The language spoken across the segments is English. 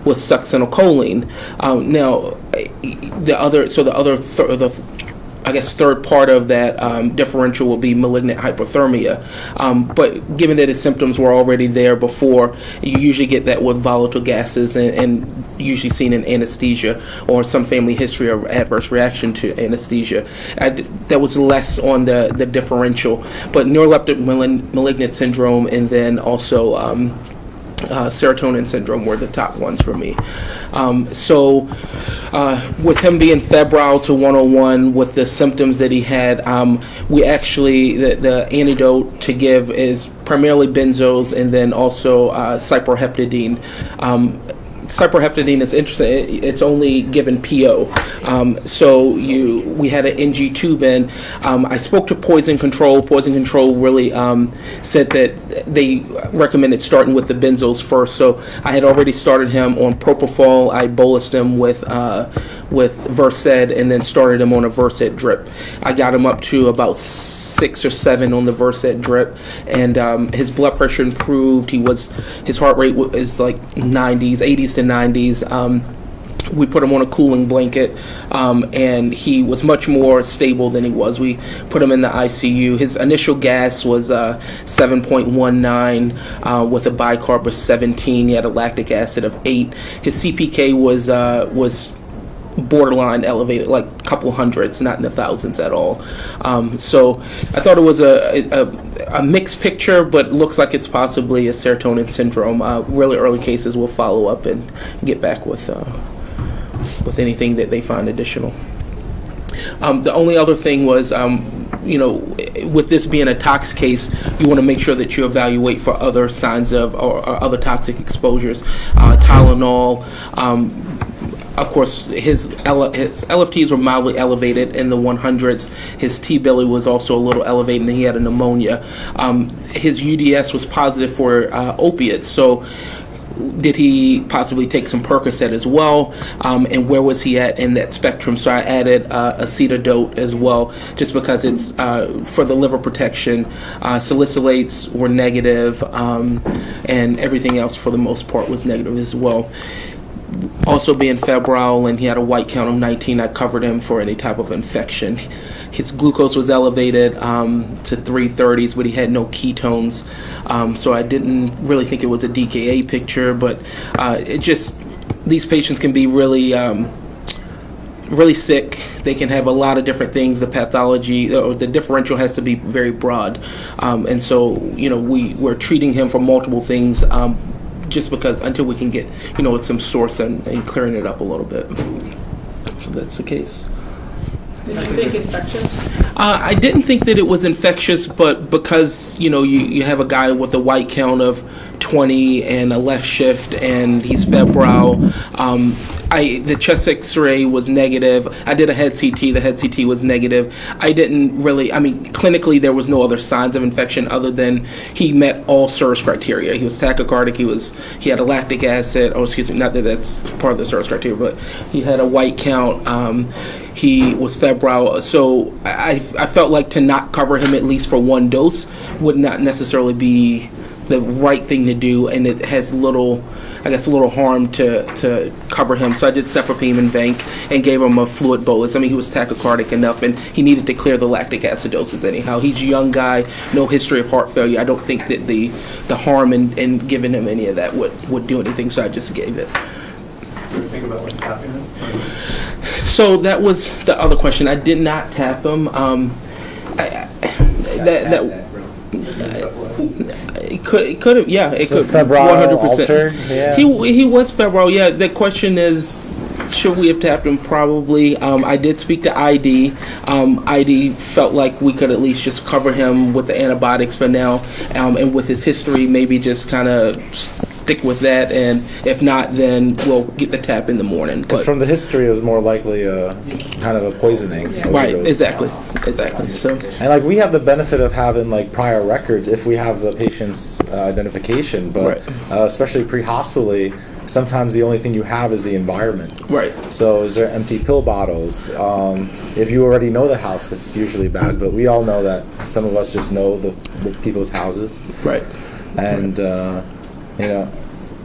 with succinylcholine. Now, I guess third part of that differential will be malignant hyperthermia. But given that his symptoms were already there before, you usually get that with volatile gases and usually seen in anesthesia or some family history of adverse reaction to anesthesia. That was less on the differential. But neuroleptic malignant syndrome and then also serotonin syndrome were the top ones for me. With him being febrile to 101 with the symptoms that he had, we actually, the antidote to give is primarily benzos and then also cyproheptadine. Cyproheptadine is interesting. It's only given PO. We had an NG tube in. I spoke to Poison Control. Poison Control really said that they recommended starting with the benzos first. So I had already started him on Propofol. I bolused him with Versed and then started him on a Versed drip. I got him up to about 6 or 7 on the Versed drip, and his blood pressure improved. His heart rate is like 80s to 90s. We put him on a cooling blanket, and he was much more stable than he was. We put him in the ICU. His initial gas was 7.19 with a bicarb of 17. He had a lactic acid of 8. His CPK was borderline elevated, like a couple hundreds, not in the thousands at all. So I thought it was a mixed picture, but looks like it's possibly a serotonin syndrome. Really early cases will follow up and get back with anything that they find additional. The only other thing was, with this being a tox case, you want to make sure that you evaluate for other signs of or other toxic exposures. Tylenol. Of course, his LFTs were mildly elevated in the 100s. His T-billy was also a little elevated, and he had a pneumonia. His UDS was positive for opiates. So did he possibly take some Percocet as well? And where was he at in that spectrum? So I added acetadote as well, just because it's for the liver protection. Salicylates were negative, and everything else for the most part was negative as well. Also being febrile, and he had a white count of 19, I covered him for any type of infection. His glucose was elevated to 330s, but he had no ketones. So I didn't really think it was a DKA picture, but these patients can be really sick. They can have a lot of different things. The pathology or the differential has to be very broad. And so, we're treating him for multiple things. Just because until we can get, some source and clearing it up a little bit. So that's the case. Did you think infectious? I didn't think that it was infectious, but because, you have a guy with a white count of 20 and a left shift and he's febrile, the chest x-ray was negative. I did a head CT. The head CT was negative. Clinically there was no other signs of infection other than he met all SIRS criteria. He was tachycardic. He had a lactic acid. Oh, excuse me, not that that's part of the SIRS criteria, but he had a white count. He was febrile. So I felt like to not cover him at least for one dose would not necessarily be the right thing to do, and it has little harm to cover him. So I did cefepime and vanc and gave him a fluid bolus. He was tachycardic enough, and he needed to clear the lactic acidosis anyhow. He's a young guy, no history of heart failure. I don't think that the harm in giving him any of that would do anything, so I just gave it. Do you think about tapping him? So that was the other question. I did not tap him. It could have, yeah. It could, febrile 100%. Yeah. He was febrile, yeah. The question is, should we have tapped him? Probably. I did speak to ID. ID felt like we could at least just cover him with the antibiotics for now, and with his history, maybe just kind of stick with that, and if not, then we'll get the tap in the morning. Because from the history, it was more likely kind of a poisoning. Right, exactly. So, and we have the benefit of having prior records if we have the patient's identification, but right. Especially pre-hospitally, sometimes the only thing you have is the environment. Right. So is there empty pill bottles? If you already know the house, that's usually bad, but we all know that some of us just know the people's houses. Right. And,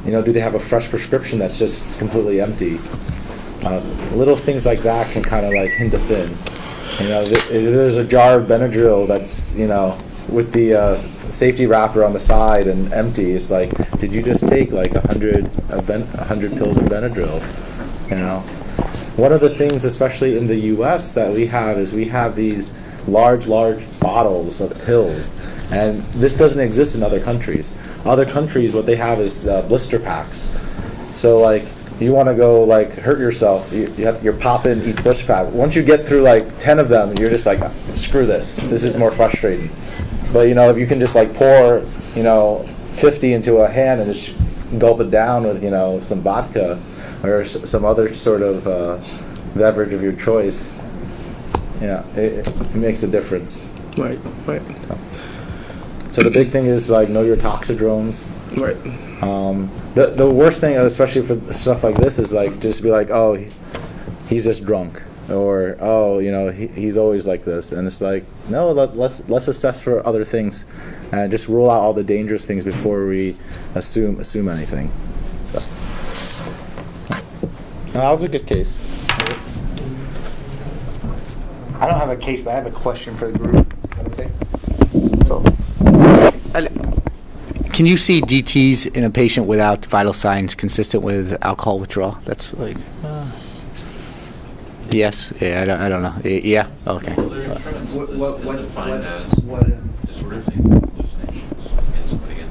do they have a fresh prescription that's just completely empty? Little things like that can kind of like hint us in. If there's a jar of Benadryl that's, with the safety wrapper on the side and empty, it's like, did you just take like 100 pills of Benadryl? One of the things, especially in the U.S., that we have is we have these large bottles of pills, and this doesn't exist in other countries. Other countries, what they have is blister packs. So like, you want to go like hurt yourself, you're popping each blister pack. Once you get through like 10 of them, you're just like, screw this. This is more frustrating. But if you can just like pour 50 into a hand and just gulp it down with some vodka or some other sort of beverage of your choice, it makes a difference. Right. So the big thing is like know your toxidromes. Right. The worst thing, especially for stuff like this, is like just be like, oh, he's just drunk, or oh, he's always like this, and it's like, no, let's assess for other things, and just rule out all the dangerous things before we assume anything. So. No, that was a good case. I don't have a case, but I have a question for the group. Is that okay? So, can you see DTs in a patient without vital signs consistent with alcohol withdrawal? That's like, yes. Yeah, I don't know. Yeah. Okay. Delirium tremens is defined as disordered hallucinations in somebody in.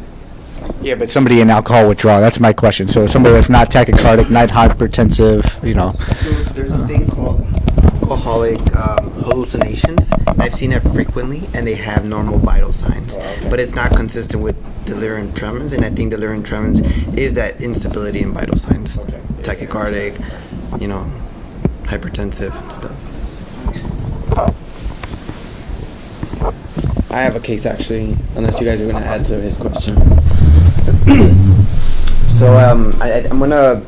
Yeah, but somebody in alcohol withdrawal. That's my question. So somebody that's not tachycardic, not hypertensive, So there's a thing called alcoholic hallucinations. I've seen it frequently, and they have normal vital signs, but it's not consistent with delirium tremens. And I think delirium tremens is that instability in vital signs, tachycardic, hypertensive and stuff. I have a case actually, unless you guys are going to add to his question. So I'm going to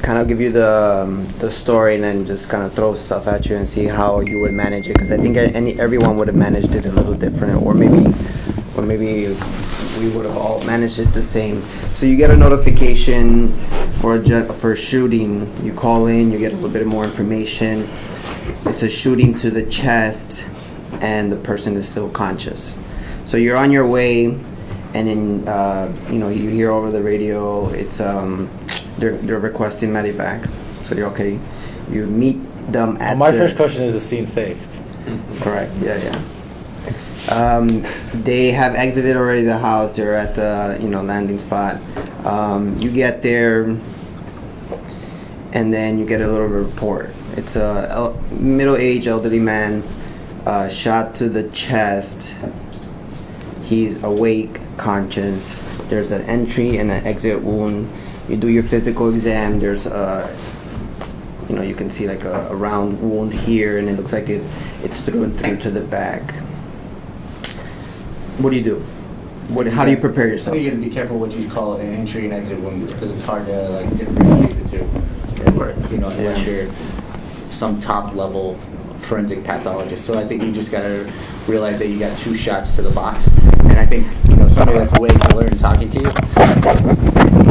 kind of give you the story and then just kind of throw stuff at you and see how you would manage it, because I think everyone would have managed it a little different, or maybe we would have all managed it the same. So you get a notification for a shooting. You call in, you get a little bit more information. It's a shooting to the chest, and the person is still conscious. So you're on your way, and then you hear over the radio it's they're requesting medevac. So you're okay. You meet them at my first question is the scene saved? Correct. Yeah. They have exited already the house. They're at the landing spot. You get there, and then you get a little report. It's a middle-aged elderly man, shot to the chest. He's awake, conscious. There's an entry and an exit wound. You do your physical exam. There's you can see like a round wound here, and it looks like it's through and through to the back. What do you do? How do you prepare yourself? You got to be careful what you call an entry and exit wound, because it's hard to like differentiate the two. Unless you're some top level forensic pathologist. So I think you just got to realize that you got 2 shots to the box, and I think somebody that's awake and alert and talking to you,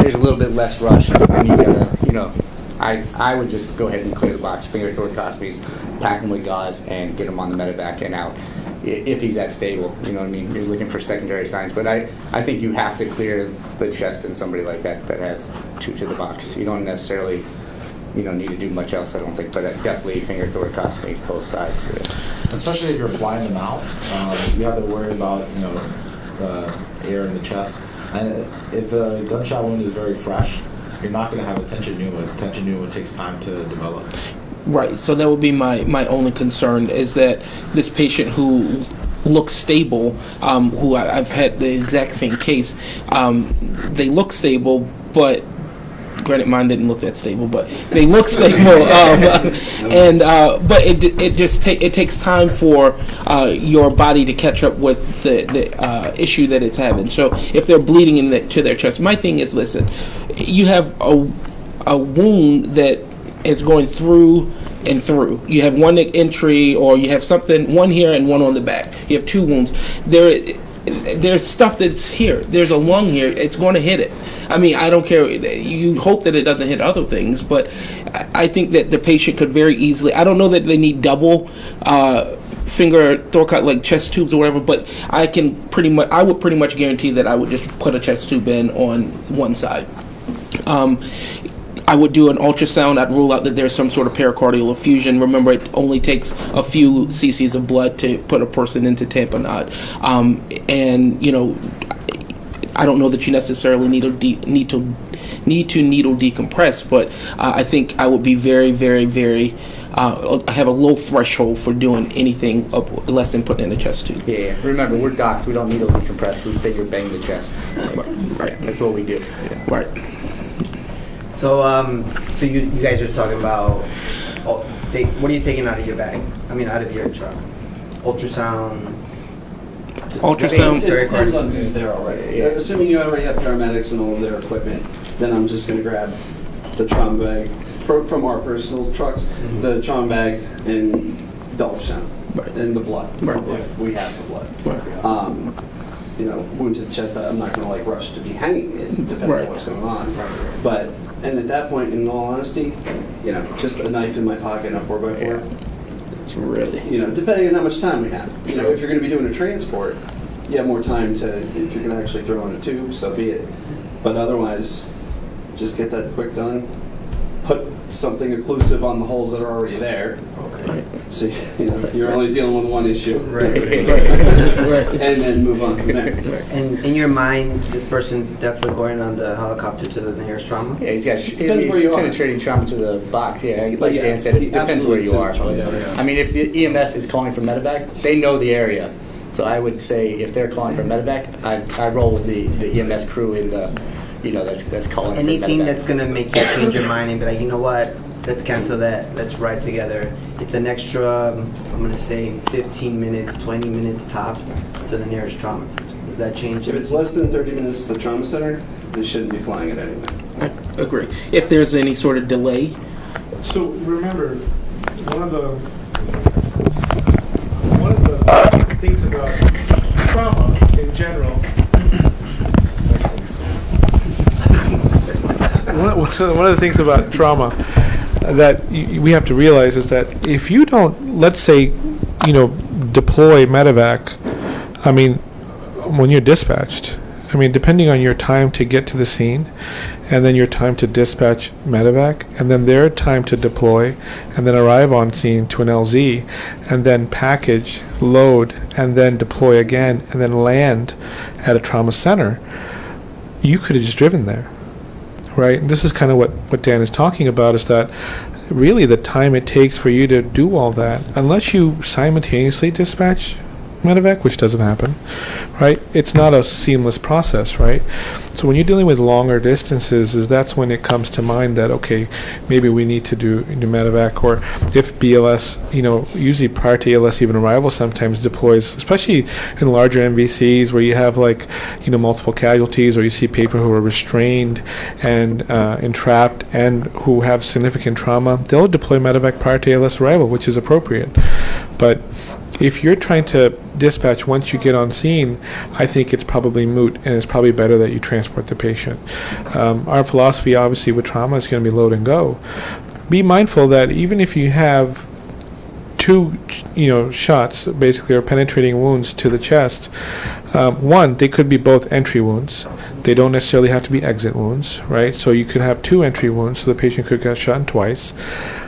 there's a little bit less rush, and you gotta I would just go ahead and clear the box, finger thoracostomies, pack him with gauze, and get him on the medevac and out if he's that stable. You know what I mean? You're looking for secondary signs, but I think you have to clear the chest in somebody like that has 2 to the box. You don't necessarily need to do much else, I don't think, but definitely finger thoracostomies, both sides. Especially if you're flying them out, you have to worry about the air in the chest, and if the gunshot wound is very fresh, you're not going to have a tension pneumo. Tension pneumo takes time to develop. Right. So that would be my only concern, is that this patient who looks stable, who I've had the exact same case, they look stable, but granted mine didn't look that stable, but they look stable, but it takes time for your body to catch up with the issue that it's having. So if they're bleeding to their chest, my thing is, listen, you have a wound that is going through and through. You have one entry, or you have one here and one on the back. You have 2 wounds. there's stuff that's here. There's a lung here. It's going to hit it. I mean, I don't care. You hope that it doesn't hit other things, but I think that the patient could very easily. I don't know that they need double finger thoracostomy, like chest tubes or whatever, but I would pretty much guarantee that I would just put a chest tube in on one side. I would do an ultrasound. I'd rule out that there's some sort of pericardial effusion. Remember, it only takes a few cc's of blood to put a person into tamponade. And I don't know that you necessarily need to needle decompress, but I think I would be very, very, very. I have a low threshold for doing anything less than putting in a chest tube. Yeah. Remember, we're docs. We don't needle decompress. We figure bang the chest. Right. That's what we do. Yeah. Right. So, so you guys are talking about, what are you taking out of your bag? I mean, out of your truck? Ultrasound? Ultrasound. It depends on who's there already. Yeah. Assuming you already have paramedics and all of their equipment, then I'm just going to grab the trauma bag from our personal trucks, the trauma bag and the ultrasound and the blood, if we have the blood. Wound to the chest, I'm not going to rush to be hanging it, depending on what's going on. But, and at that point, in all honesty, just a knife in my pocket and a 4x4. It's really. Depending on how much time we have. If you're going to be doing a transport, you have more time to, if you're going to actually throw in a tube, so be it. But otherwise, just get that quick done. Put something occlusive on the holes that are already there. Right. So you're only dealing with one issue. Right. And then move on from there. And in your mind, this person's definitely going on the helicopter to the nearest trauma? Yeah, he's got Depends where you are. penetrating trauma to the box. Yeah, like Dan said, it depends where you are. I mean, if the EMS is calling for medevac, they know the area. So I would say if they're calling for medevac, I roll with the EMS crew in the, that's calling for medevac. Anything that's going to make you change your mind and be like, you know what, let's cancel that, let's ride together. It's an extra, I'm going to say 15 minutes, 20 minutes tops to the nearest trauma center. Does that change? If it's less than 30 minutes to the trauma center, they shouldn't be flying it anyway. I agree. If there's any sort of delay. So remember, one of the things about trauma in general. One of the things about trauma that we have to realize is that if you don't, let's say, deploy medevac, I mean, when you're dispatched, I mean, depending on your time to get to the scene, and then your time to dispatch medevac, and then their time to deploy, and then arrive on scene to an LZ, and then package, load, and then deploy again, and then land at a trauma center, you could have just driven there. Right? And this is kind of what Dan is talking about, is that really the time it takes for you to do all that, unless you simultaneously dispatch medevac, which doesn't happen, right? It's not a seamless process, right? So when you're dealing with longer distances, that's when it comes to mind that, okay, maybe we need to do medevac, or if BLS, usually prior to ALS even arrival sometimes deploys, especially in larger MVCs where you have multiple casualties, or you see people who are restrained and entrapped and who have significant trauma, they'll deploy medevac prior to ALS arrival, which is appropriate. But if you're trying to dispatch once you get on scene, I think it's probably moot, and it's probably better that you transport the patient. Our philosophy, obviously, with trauma is going to be load and go. Be mindful that even if you have two, shots, basically, or penetrating wounds to the chest, one, they could be both entry wounds. They don't necessarily have to be exit wounds, right? So you could have two entry wounds, so the patient could get shot twice.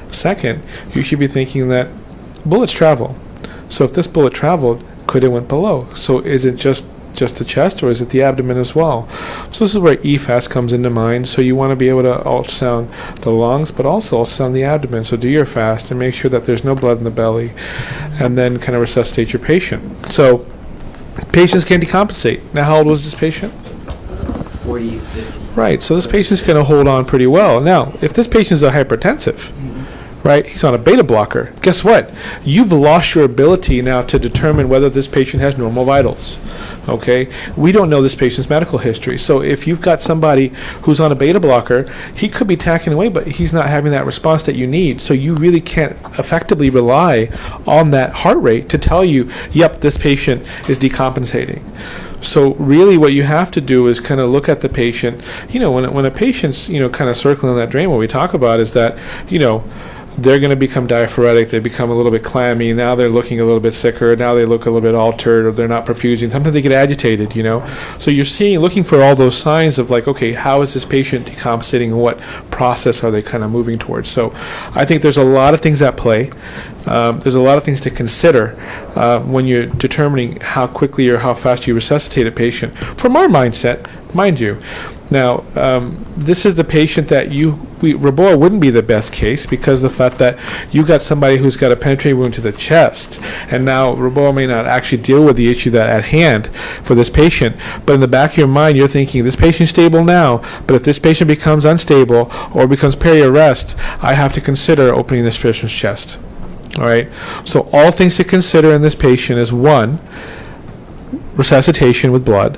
Second, you should be thinking that bullets travel. So if this bullet traveled, could it went below? So is it just the chest, or is it the abdomen as well? So this is where eFAST comes into mind. So you want to be able to ultrasound the lungs, but also ultrasound the abdomen. So do your FAST and make sure that there's no blood in the belly, and then kind of resuscitate your patient. So patients can decompensate. Now, how old was this patient? 40s, 50s. Right, so this patient's going to hold on pretty well. Now, if this patient is a hypertensive, right? He's on a beta blocker. Guess what? You've lost your ability now to determine whether this patient has normal vitals. Okay? We don't know this patient's medical history. So if you've got somebody who's on a beta blocker, he could be tacking away, but he's not having that response that you need. So you really can't effectively rely on that heart rate to tell you, yep, this patient is decompensating. So really what you have to do is kind of look at the patient. When a patient's, kind of circling on that drain, what we talk about is that, they're going to become diaphoretic, they become a little bit clammy, now they're looking a little bit sicker, now they look a little bit altered, or they're not perfusing. Sometimes they get agitated, So you're looking for all those signs of like, okay, how is this patient decompensating and what process are they kind of moving towards? So I think there's a lot of things at play. There's a lot of things to consider when you're determining how quickly or how fast you resuscitate a patient. From our mindset, mind you, now, this is the patient that Reboa wouldn't be the best case because the fact that you got somebody who's got a penetrating wound to the chest, and now Reboa may not actually deal with the issue that at hand for this patient, but in the back of your mind, you're thinking, this patient's stable now, but if this patient becomes unstable or becomes peri-arrest, I have to consider opening this patient's chest. All right? So all things to consider in this patient is, 1, resuscitation with blood,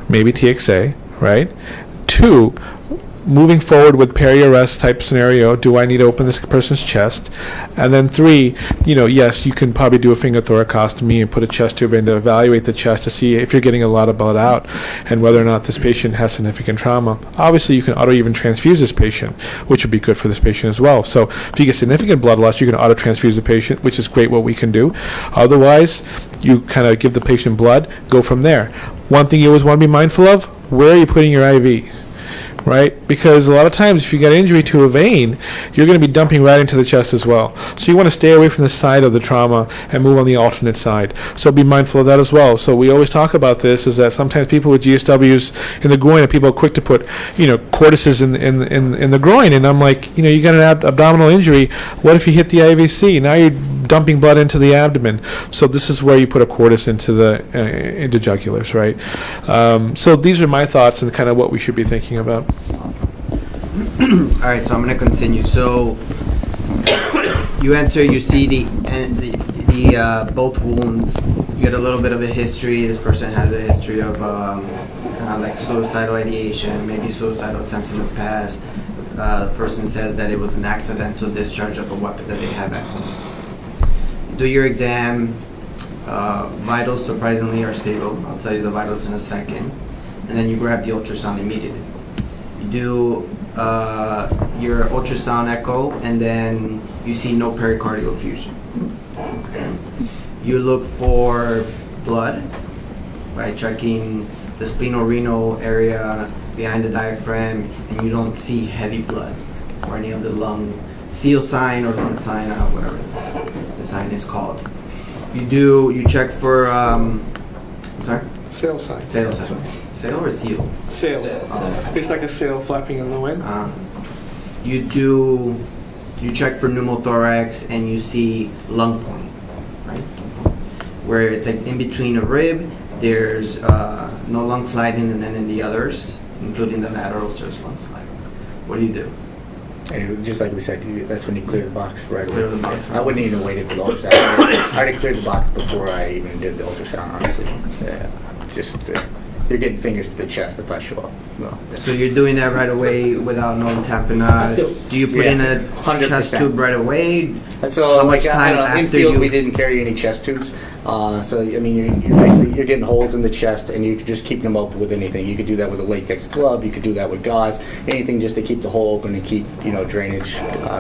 maybe TXA, right? 2, moving forward with peri-arrest type scenario, do I need to open this person's chest? And then 3, yes, you can probably do a finger thoracostomy and put a chest tube in to evaluate the chest to see if you're getting a lot of blood out and whether or not this patient has significant trauma. Obviously, you can auto-even transfuse this patient, which would be good for this patient as well. So if you get significant blood loss, you can auto-transfuse the patient, which is great what we can do. Otherwise, you kind of give the patient blood, go from there. One thing you always want to be mindful of, where are you putting your IV? Right? Because a lot of times if you get injury to a vein, you're going to be dumping right into the chest as well. So you want to stay away from the side of the trauma and move on the alternate side. So be mindful of that as well. So we always talk about this, is that sometimes people with GSWs in the groin, and people are quick to put, cortices in the groin. And I'm like, you got an abdominal injury. What if you hit the IVC? Now you're dumping blood into the abdomen. So this is where you put a cordis into the into jugulars, right? So these are my thoughts and kind of what we should be thinking about. All right, so I'm gonna continue. So you enter, you see the both wounds. You get a little bit of a history. This person has a history of kind of like suicidal ideation, maybe suicidal attempts in the past. The person says that it was an accidental discharge of a weapon that they have at home. Do your exam. Vitals surprisingly are stable. I'll tell you the vitals in a second. And then you grab the ultrasound immediately. You do your ultrasound echo, and then you see no pericardial effusion. Okay. You look for blood by checking the splenorenal area behind the diaphragm, and you don't see heavy blood or any of the lung seal sign or lung sign, whatever the sign is called. You check for I'm sorry? Sail sign. Sail sign. Sail or seal? Sail. Oh. It's like a sail flapping in the wind. You check for pneumothorax and you see lung point, right? Where it's like in between a rib, there's no lung sliding, and then in the others, including the laterals, there's lung sliding. What do you do? And just like we said, that's when you clear the box right away. Clear the box. I wouldn't even wait for the ultrasound. I already cleared the box before I even did the ultrasound, honestly. You're getting fingers to the chest if I show up. No. So you're doing that right away without no tamponade. Do you put in a 100%. chest tube right away? So how much time in after field you? we didn't carry any chest tubes. So I mean, you're basically getting holes in the chest, and you could just keep them open with anything. You could do that with a latex glove. You could do that with gauze. Anything just to keep the hole open and keep drainage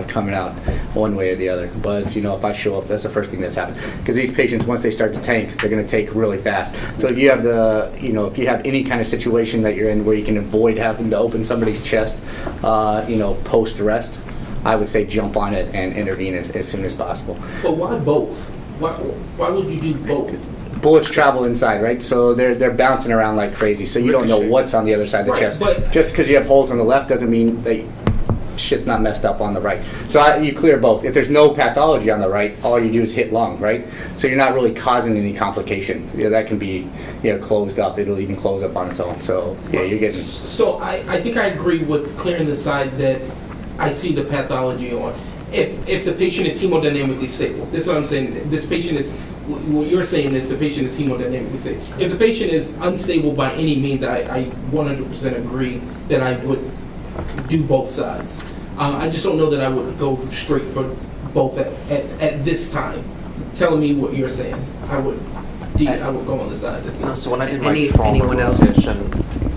coming out one way or the other. But if I show up, that's the first thing that's happened. Because these patients, once they start to tank, they're going to take really fast. So if you have if you have any kind of situation that you're in where you can avoid having to open somebody's chest, post arrest, I would say jump on it and intervene as soon as possible. But why both? Why would you do both? Bullets travel inside, right? So they're bouncing around like crazy. So you don't know what's on the other side of the chest. But just because you have holes on the left doesn't mean that shit's not messed up on the right. So you clear both. If there's no pathology on the right, all you do is hit lung, right? So you're not really causing any complication. That can be closed up. It'll even close up on its own. So you're getting. So I think I agree with clearing the side that I see the pathology on. if the patient is hemodynamically stable. That's what I'm saying. This patient is, what you're saying is the patient is hemodynamically stable. If the patient is unstable by any means, I 100% agree that I would do both sides. I just don't know that I would go straight for both at this time. Telling me what you're saying, I would go on the side. So when I did my Anyone trauma else? rotation,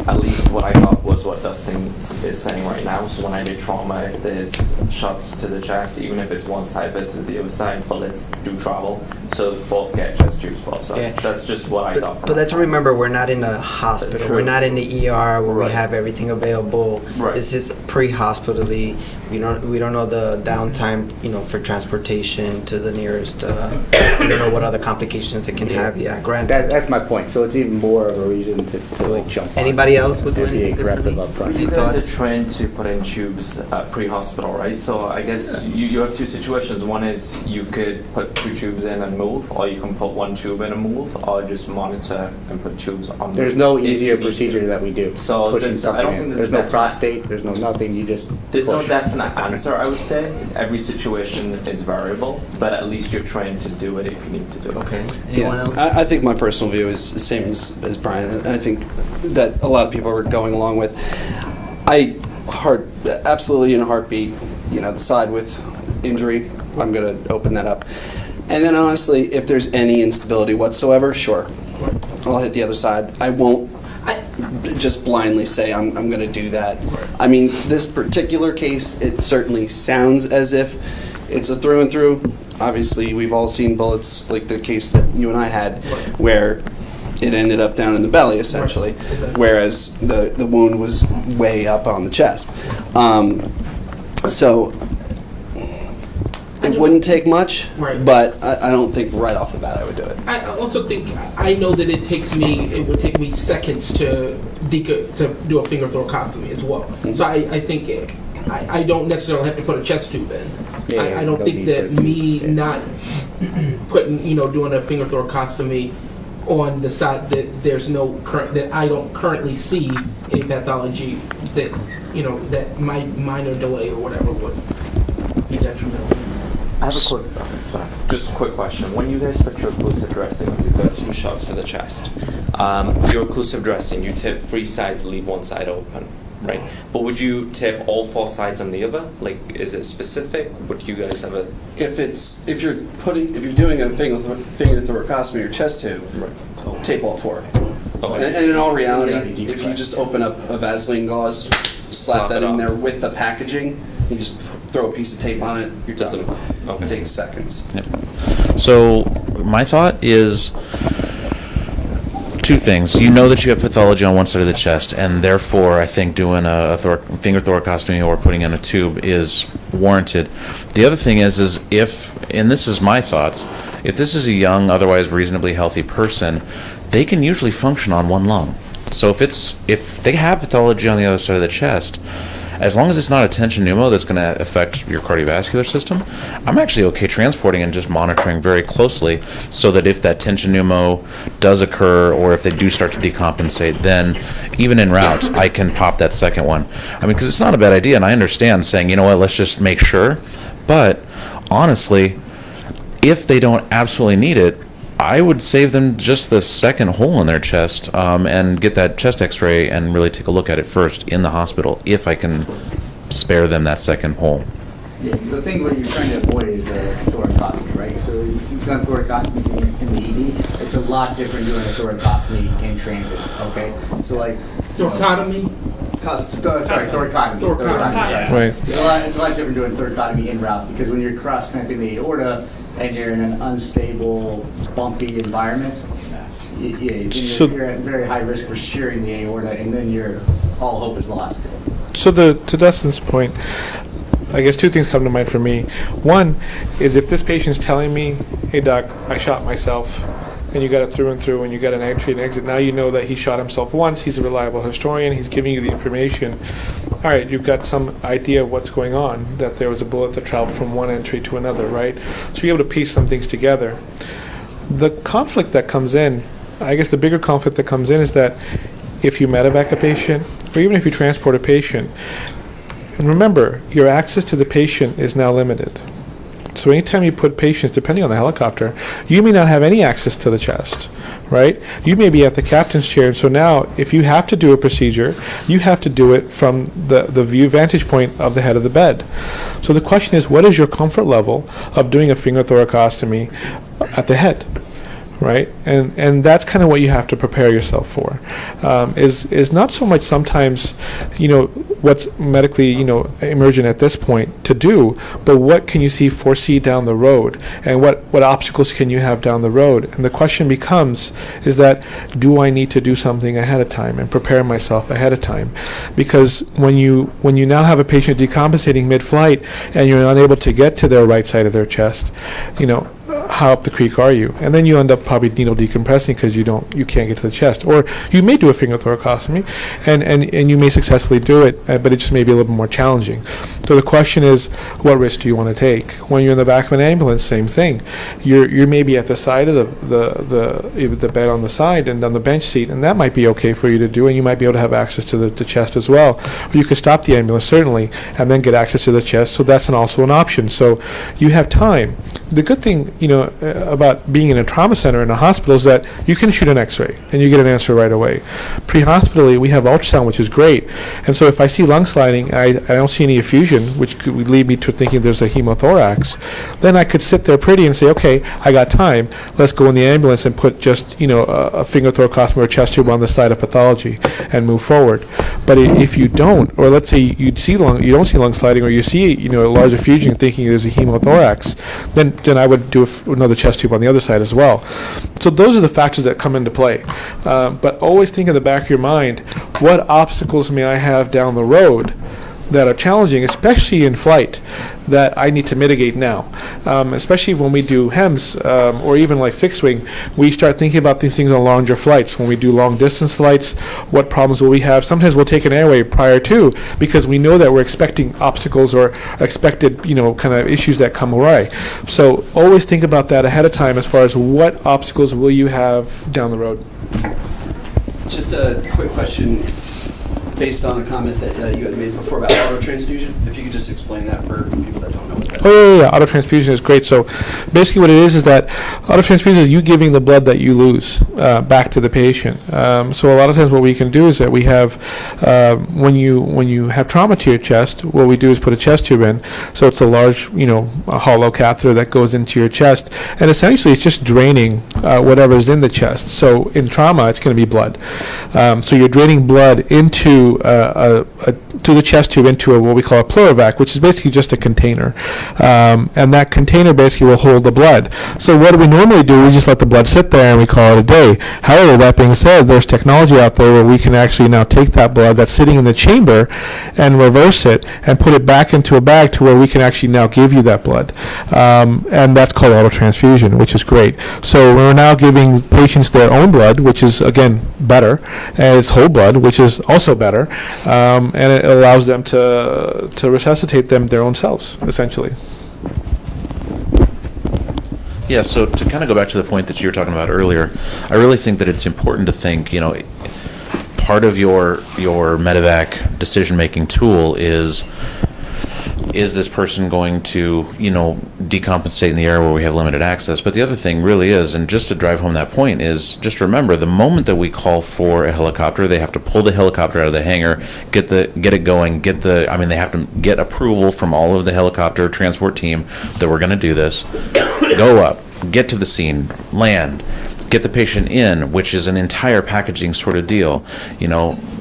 at least what I thought was what Dustin is saying right now. So when I did trauma, if there's shots to the chest, even if it's one side versus the other side, bullets do travel. So both get chest tubes, both sides. Yeah. That's just what I thought. But let's remember, we're not in a hospital. True. We're not in the ER where Right. we have everything available. Right. This is pre-hospitally. We don't know the downtime, for transportation to the nearest. We don't know what other complications it can have. Yeah, granted. That's my point. So it's even more of a reason to like jump on. Anybody else would do and be anything aggressive differently? up front. You Any guys thoughts? are trained to put in tubes pre-hospital, right? So I guess you have two situations. One is you could put 2 tubes in and move, or you can put 1 tube in and move, or just monitor and put tubes on. There's no if you easier need to. procedure that we do. So pushing I something don't in. think There's a no definite- prostate. There's no nothing. You just There's no push. definite answer, I would say. Every situation is variable, but at least you're trained to do it if you need to do it. Okay. Anyone else? I think my personal view is the same as Brian, and I think that a lot of people are going along with. Absolutely in a heartbeat, the side with injury, I'm going to open that up. And then honestly, if there's any instability whatsoever, sure, I'll hit the other side. I won't just blindly say I'm going to do that. I mean, this particular case, it certainly sounds as if it's a through and through. Obviously, we've all seen bullets, like the case that you and I had, where it ended up down in the belly, essentially, whereas the wound was way up on the chest. So it wouldn't take much, Right. but I don't think right off the bat I would do it. I also think, I know that it would take me seconds to do a finger thoracostomy as well. So I think I don't necessarily have to put a chest tube in. Yeah, I don't don't think need that to. me not putting, doing a finger thoracostomy on the side that there's no that I don't currently see any pathology that, that my minor delay or whatever would be detrimental. I have just a quick question. When you guys put your occlusive dressing, you've got 2 shots to the chest. Your occlusive dressing, you tip 3 sides, leave 1 side open, right? But would you tip all 4 sides on the other? Like, is it specific? Would you guys have a... If you're doing a finger thoracostomy or chest tube, tape all 4. Okay. And in all reality, Yeah, if you just open up a Vaseline gauze, slap that in there with the packaging, you just throw a piece of tape on it, you're done. Okay. It takes seconds. So my thought is 2 things. You know that you have pathology on one side of the chest, and therefore I think doing a finger thoracostomy or putting in a tube is warranted. The other thing is if, and this is my thoughts, if this is a young, otherwise reasonably healthy person, they can usually function on 1 lung. So if they have pathology on the other side of the chest, as long as it's not a tension pneumo that's going to affect your cardiovascular system, I'm actually okay transporting and just monitoring very closely so that if that tension pneumo does occur or if they do start to decompensate, then even en route, I can pop that second one. I mean, because it's not a bad idea, and I understand saying, you know what, let's just make sure. But honestly, if they don't absolutely need it, I would save them just the second hole in their chest and get that chest x-ray and really take a look at it first in the hospital if I can spare them that second hole. Yeah, the thing what you're trying to avoid is thoracostomy, right? So you've done thoracostomies in the ED. It's a lot different doing a thoracostomy in transit, okay? So like... Thoracotomy? Thoracotomy. Thoracotomy. Sorry. Right. It's a lot different doing thoracotomy in route because when you're cross-connecting the aorta and you're in an unstable, bumpy environment, you're at very high risk for shearing the aorta, and then all hope is lost. So to Dustin's point, I guess 2 things come to mind for me. One is if this patient's telling me, hey doc, I shot myself, and you got it through and through, and you got an entry and exit, now you know that he shot himself once, he's a reliable historian, he's giving you the information. All right, you've got some idea of what's going on, that there was a bullet that traveled from one entry to another, right? So you're able to piece some things together. The conflict that comes in, I guess the bigger conflict that comes in is that if you medevac a patient, or even if you transport a patient, And remember, your access to the patient is now limited. So anytime you put patients, depending on the helicopter, you may not have any access to the chest, right? You may be at the captain's chair, and so now if you have to do a procedure, you have to do it from the vantage point of the head of the bed. So the question is, what is your comfort level of doing a finger thoracostomy at the head? Right, and that's kind of what you have to prepare yourself for. Is not so much sometimes, what's medically emergent at this point to do, but what can you foresee down the road, and what obstacles can you have down the road? And the question becomes, is that do I need to do something ahead of time and prepare myself ahead of time? Because when you now have a patient decompensating mid-flight and you're unable to get to their right side of their chest, how up the creek are you? And then you end up probably needle decompressing because you can't get to the chest. Or you may do a finger thoracostomy and you may successfully do it, but it just may be a little bit more challenging. So the question is, what risk do you want to take? When you're in the back of an ambulance, same thing. You're maybe at the side of the bed on the side and on the bench seat, and that might be okay for you to do, and you might be able to have access to the chest as well. Or you could stop the ambulance, certainly, and then get access to the chest, so that's also an option. So you have time. The good thing, about being in a trauma center in a hospital is that you can shoot an x-ray and you get an answer right away. Pre-hospitally, we have ultrasound, which is great. And so if I see lung sliding, I don't see any effusion, which could lead me to thinking there's a pneumothorax, then I could sit there pretty and say, okay, I got time. Let's go in the ambulance and put just, a finger thoracostomy or chest tube on the side of pathology and move forward. But if you don't, or let's say you don't see lung sliding, or you see, a large effusion thinking there's a pneumothorax, then I would do another chest tube on the other side as well. So those are the factors that come into play. But always think in the back of your mind, what obstacles may I have down the road that are challenging, especially in flight, that I need to mitigate now. Especially when we do HEMS or even like fixed wing, we start thinking about these things on longer flights. When we do long distance flights, what problems will we have? Sometimes we'll take an airway prior to, because we know that we're expecting obstacles or expected, kind of issues that come awry. So always think about that ahead of time as far as what obstacles will you have down the road. Just a quick question based on a comment that you had made before about autotransfusion. If you could just explain that for people that don't know what that is. Oh, yeah. Autotransfusion is great. So basically what it is that autotransfusion is you giving the blood that you lose back to the patient. So a lot of times what we can do is that we have, when you have trauma to your chest, what we do is put a chest tube in. So it's a large, a hollow catheter that goes into your chest. And essentially it's just draining whatever's in the chest. So in trauma, it's going to be blood. So you're draining blood into to the chest tube into what we call a pleurovac, which is basically just a container. And that container basically will hold the blood. So what do we normally do? We just let the blood sit there and we call it a day. However, that being said, there's technology out there where we can actually now take that blood that's sitting in the chamber and reverse it and put it back into a bag to where we can actually now give you that blood. And that's called autotransfusion, which is great. So we're now giving patients their own blood, which is, again, better, and it's whole blood, which is also better. And it allows them to resuscitate their own selves, essentially. Yeah, so to kind of go back to the point that you were talking about earlier, I really think that it's important to think, part of your medevac decision-making tool is this person going to, decompensate in the area where we have limited access? But the other thing really is, and just to drive home that point, is just remember, the moment that we call for a helicopter, they have to pull the helicopter out of the hangar, get it going, they have to get approval from all of the helicopter transport team that we're going to do this, go up, get to the scene, land, get the patient in, which is an entire packaging sort of deal.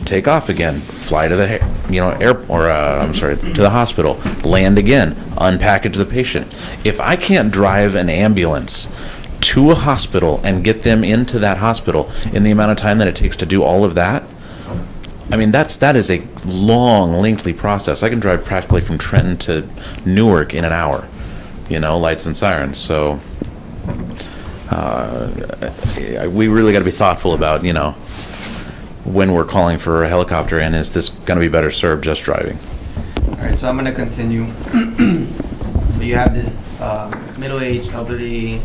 Take off again, fly to the to the hospital, land again, unpackage the patient. If I can't drive an ambulance to a hospital and get them into that hospital in the amount of time that it takes to do all of that, that is a long, lengthy process. I can drive practically from Trenton to Newark in an hour, lights and sirens. So we really got to be thoughtful about, when we're calling for a helicopter, and is this going to be better served just driving? All right, so I'm going to continue. So you have this middle-aged elderly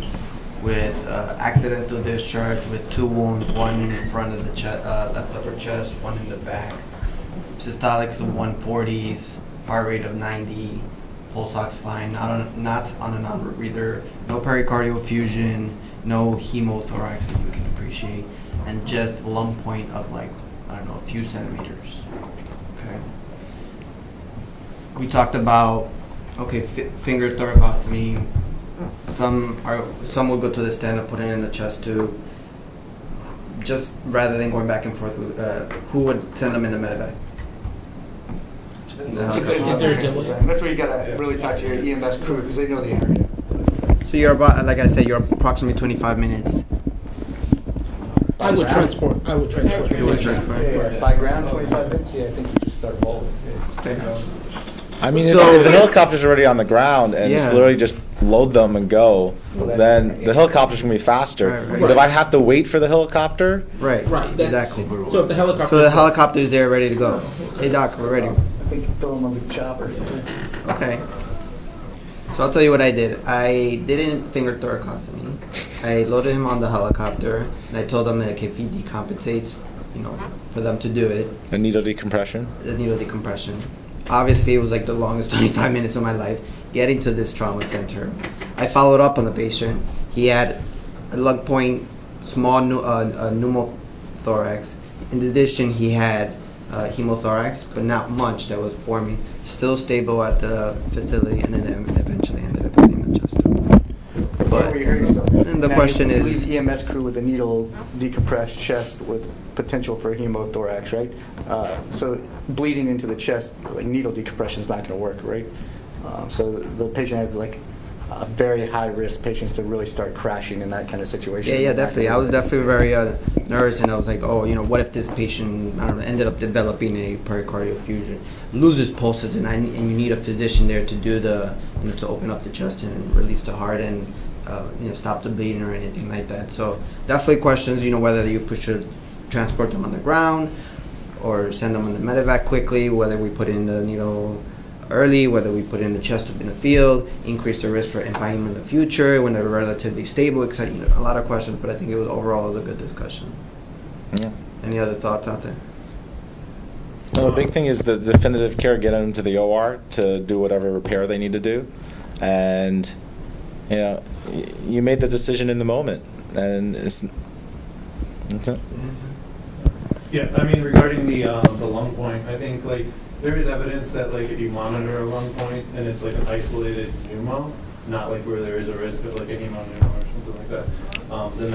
with accidental discharge with 2 wounds, one in front of the left upper chest, one in the back. Systolics of 140s, heart rate of 90, pulse ox fine, not on a non-breather, no pericardial effusion, no hemothorax that you can appreciate, and just lung point of like, I don't know, a few centimeters. Okay. We talked about, okay, finger thoracostomy. Some will go to the stand and put it in the chest tube. Just rather than going back and forth, who would send them in the medevac? Is there a delay? That's where you gotta really talk to your EMS crew, because they know the area. So you're about, like I said, you're approximately 25 minutes. I would transport. You would transport. By ground, 25 minutes, yeah, I think you just start rolling. Okay. I mean, So- if the helicopter's already on the ground and it's Yeah. literally just load them and go, Well, that's then right. the helicopter's gonna be faster. Right. But if I have to wait for the helicopter, Right. Right. That's, Exactly. So if the helicopter. So the helicopter is there, ready to go. Hey doc, we're ready. I think you throw them on the chopper. Okay. So I'll tell you what I did. I didn't finger thoracostomy. I loaded him on the helicopter, and I told him that if he decompensates, for them to do it, a needle decompression. the needle decompression. Obviously, it was like the longest 25 minutes of my life getting to this trauma center. I followed up on the patient. He had a lung point, small pneumothorax. In addition, he had hemothorax, but not much that was forming. Still stable at the facility, and then eventually ended up getting the chest. But you heard yourself. And the question is- Leave EMS crew with a needle decompressed chest with potential for hemothorax, right? So bleeding into the chest, like needle decompression is not going to work, right? So the patient has like a very high risk patients to really start crashing in that kind of situation. Yeah, definitely. I was definitely very nervous, and I was like, what if this patient, I don't know, ended up developing a pericardial effusion, loses pulses, and you need a physician there to do to open up the chest and release the heart and stop the bleeding or anything like that. So definitely questions, whether you should transport them on the ground or send them on the medevac quickly, whether we put in the needle early, whether we put in the chest tube in the field, increase the risk for impairment in the future when they're relatively stable, etc. A lot of questions, but I think it was overall a good discussion. Yeah. Any other thoughts out there? Well, the big thing is the definitive care, get them to the OR to do whatever repair they need to do, and you made the decision in the moment, and that's it. Yeah, I mean, regarding the lung point, I think there is evidence that if you monitor a lung point and it's an isolated pneumo, not where there is a risk of a hemopneumo or something like that, then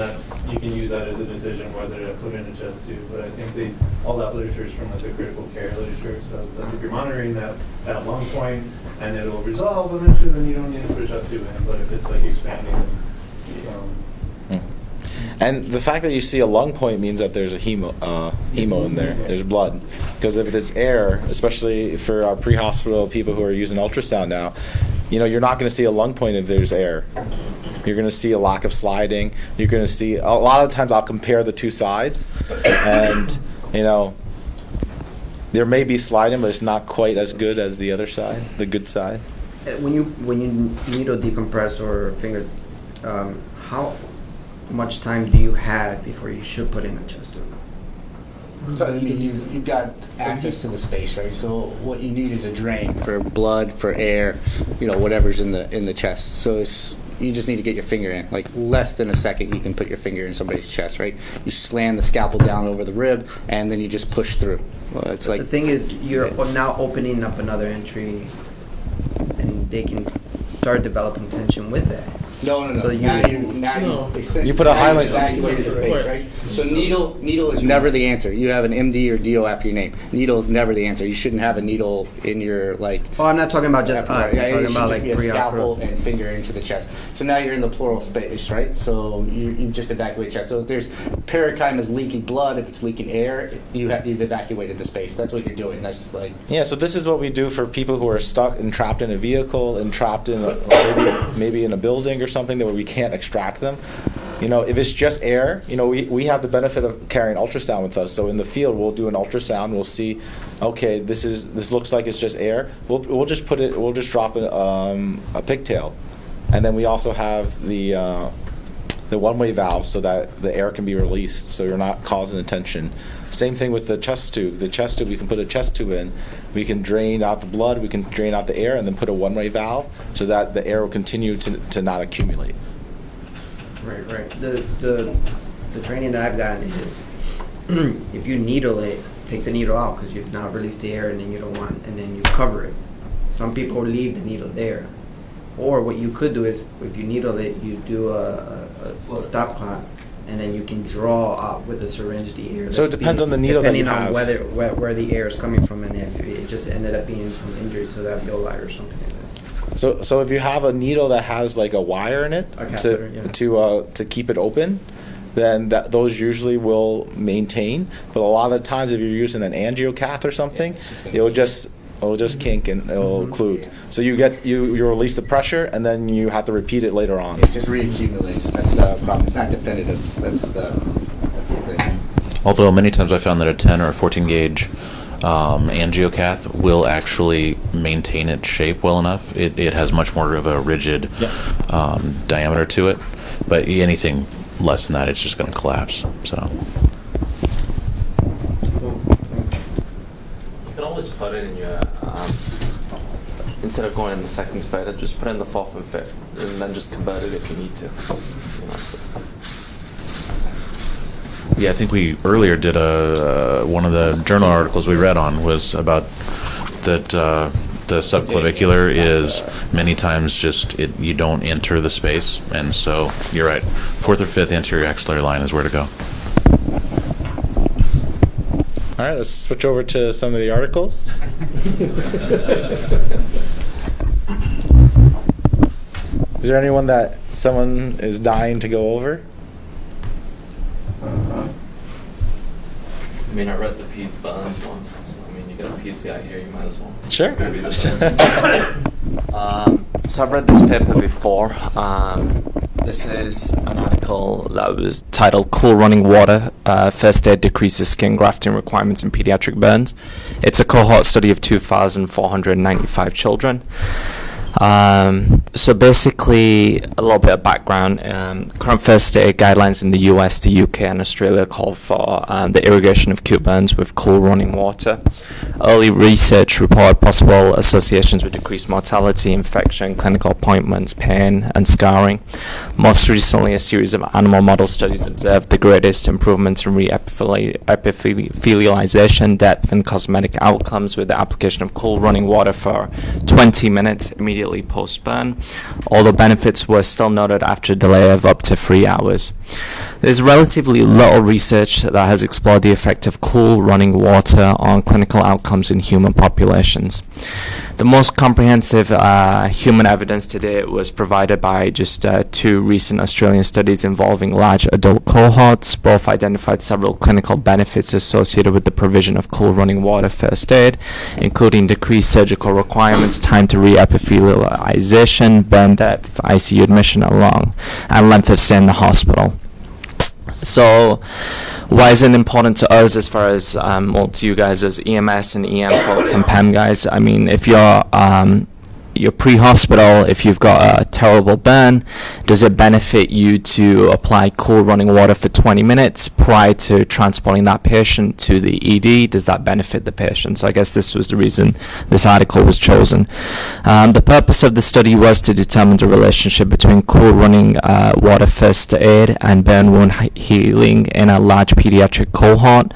you can use that as a decision whether to put in a chest tube. But I think all that literature is from the critical care literature. So if you're monitoring that lung point and it'll resolve eventually, then you don't need to put a chest tube in. But if it's expanding, And the fact that you see a lung point means that there's a hemo in there. There's blood. Because if it's air, especially for our pre-hospital people who are using ultrasound now, you're not going to see a lung point if there's air. You're going to see a lack of sliding. You're going to see, a lot of times I'll compare the two sides, and, there may be sliding, but it's not quite as good as the other side, the good side. When you needle decompress or finger, how much time do you have before you should put in a chest tube? So, I mean, you've got access to the space, right? So what you need is a drain for blood, for air, whatever's in the chest. So you just need to get your finger in. Less than a second, you can put your finger in somebody's chest, right? You slam the scalpel down over the rib, and then you just push through. Well, it's The thing is, you're now opening up another entry, and they can start developing tension with that. No. So You You put a highlight- evacuated the space, right? So needle is never the answer. You have an MD or DO after your name. Needle is never the answer. You shouldn't have a needle in your Oh, I'm not talking about just us. I'm Yeah, talking it should about just be a pre-hospital. scalpel and finger into the chest. So now you're in the pleural space, right? So you just evacuate chest. So if there's pericardium is leaking blood, if it's leaking air, you've evacuated the space. That's what you're doing. That's Yeah, so this is what we do for people who are stuck and trapped in a vehicle and trapped in maybe in a building or something where we can't extract them. If it's just air, we have the benefit of carrying ultrasound with us. So in the field, we'll do an ultrasound. We'll see, okay, this looks like it's just air. We'll just drop a pigtail, and then we also have the the one-way valve so that the air can be released, so you're not causing a tension. Same thing with the chest tube. The chest tube, we can put a chest tube in. We can drain out the blood, we can drain out the air, and then put a one-way valve so that the air will continue to not accumulate. Right. The training that I've gotten is if you needle it, take the needle out because you've now released the air and then you don't want, and then you cover it. Some people leave the needle there. Or what you could do is, if you needle it, you do a stop clot, and then you can draw out with a syringe the air. So it depends on the needle that you depending on have. where the air is coming from, and if it just ended up being some injury to the alveoli or something like that. So if you have a needle that has like a wire in it A catheter, yeah. to keep it open, then those usually will maintain. But a lot of the times, if you're using an angiocath or something, it'll just kink and it'll occlude. So you release the pressure, and then you have to repeat it later on. It just reaccumulates. That's the problem. It's not definitive. That's the thing. Although many times I found that a 10 or a 14 gauge angiocath will actually maintain its shape well enough. It has much more of a rigid diameter to it, but anything less than that, it's just going to collapse. So. You can always put it in your, instead of going in the second theta, just put it in the fourth and fifth, and then just convert it if you need to. You know, so. Yeah, I think we earlier did one of the journal articles we read on was about that the subclavicular is many times just you don't enter the space, and so you're right. Fourth or fifth anterior axillary line is where to go. All right, let's switch over to some of the articles. Is there anyone that someone is dying to go over? I mean, I read the Pete's Burns one, so I mean, you got a PCI here, you might as well. Sure. Maybe so I've read this paper before. This is an article that was titled "Cool Running Water, First Aid Decreases Skin Grafting Requirements in Pediatric Burns." It's a cohort study of 2,495 children. So basically, a little bit of background. Current first aid guidelines in the US, the UK, and Australia call for the irrigation of acute burns with cool running water. Early research reported possible associations with decreased mortality, infection, clinical appointments, pain, and scarring. Most recently, a series of animal model studies observed the greatest improvements in re-epithelialization, depth, and cosmetic outcomes with the application of cool running water for 20 minutes immediately post-burn, although benefits were still noted after a delay of up to 3 hours. There's relatively little research that has explored the effect of cool running water on clinical outcomes in human populations. The most comprehensive human evidence to date was provided by just 2 recent Australian studies involving large adult cohorts. Both identified several clinical benefits associated with the provision of cool running water first aid, including decreased surgical requirements, time to re-epithelialization, burn depth, ICU admission and length of stay in the hospital. So why is it important to us as far as, well, to you guys as EMS and EM folks and PEM guys? I mean, if you're pre-hospital, if you've got a terrible burn, does it benefit you to apply cool running water for 20 minutes prior to transporting that patient to the ED? Does that benefit the patient? So I guess this was the reason this article was chosen. The purpose of the study was to determine the relationship between cool running water first aid and burn wound healing in a large pediatric cohort.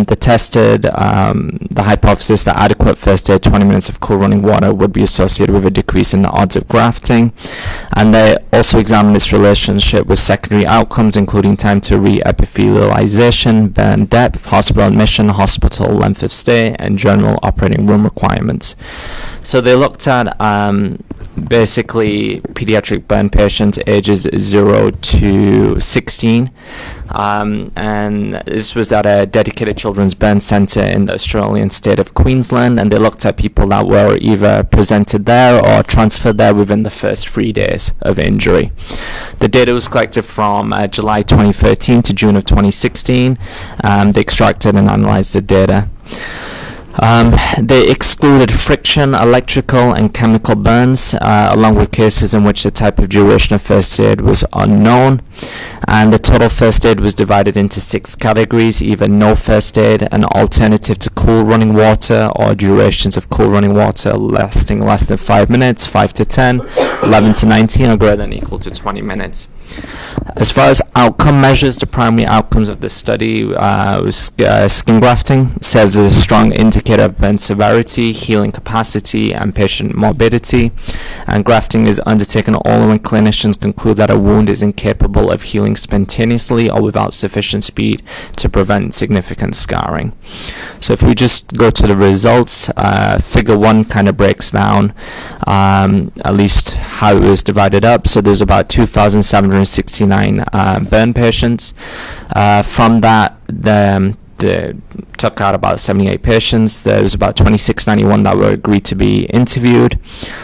They tested the hypothesis that adequate first aid 20 minutes of cool running water would be associated with a decrease in the odds of grafting, and they also examined this relationship with secondary outcomes, including time to re-epithelialization, burn depth, hospital admission, hospital length of stay, and general operating room requirements. So they looked at basically pediatric burn patients ages 0 to 16, and this was at a dedicated children's burn centre in the Australian state of Queensland, and they looked at people that were either presented there or transferred there within the first 3 days of injury. The data was collected from July 2013 to June of 2016. They extracted and analysed the data. They excluded friction, electrical, and chemical burns, along with cases in which the type of duration of first aid was unknown. And the total first aid was divided into 6 categories: either no first aid, an alternative to cool running water, or durations of cool running water lasting less than 5 minutes, 5 to 10, 11 to 19, or greater than or equal to 20 minutes. As far as outcome measures, the primary outcomes of the study was skin grafting. Serves as a strong indicator of burn severity, healing capacity, and patient morbidity. And grafting is undertaken only when clinicians conclude that a wound is incapable of healing spontaneously or without sufficient speed to prevent significant scarring. So if we just go to the results, figure 1 kind of breaks down at least how it was divided up. So there's about 2,769 burn patients. From that, they took out about 78 patients. There was about 2691 that were agreed to be interviewed.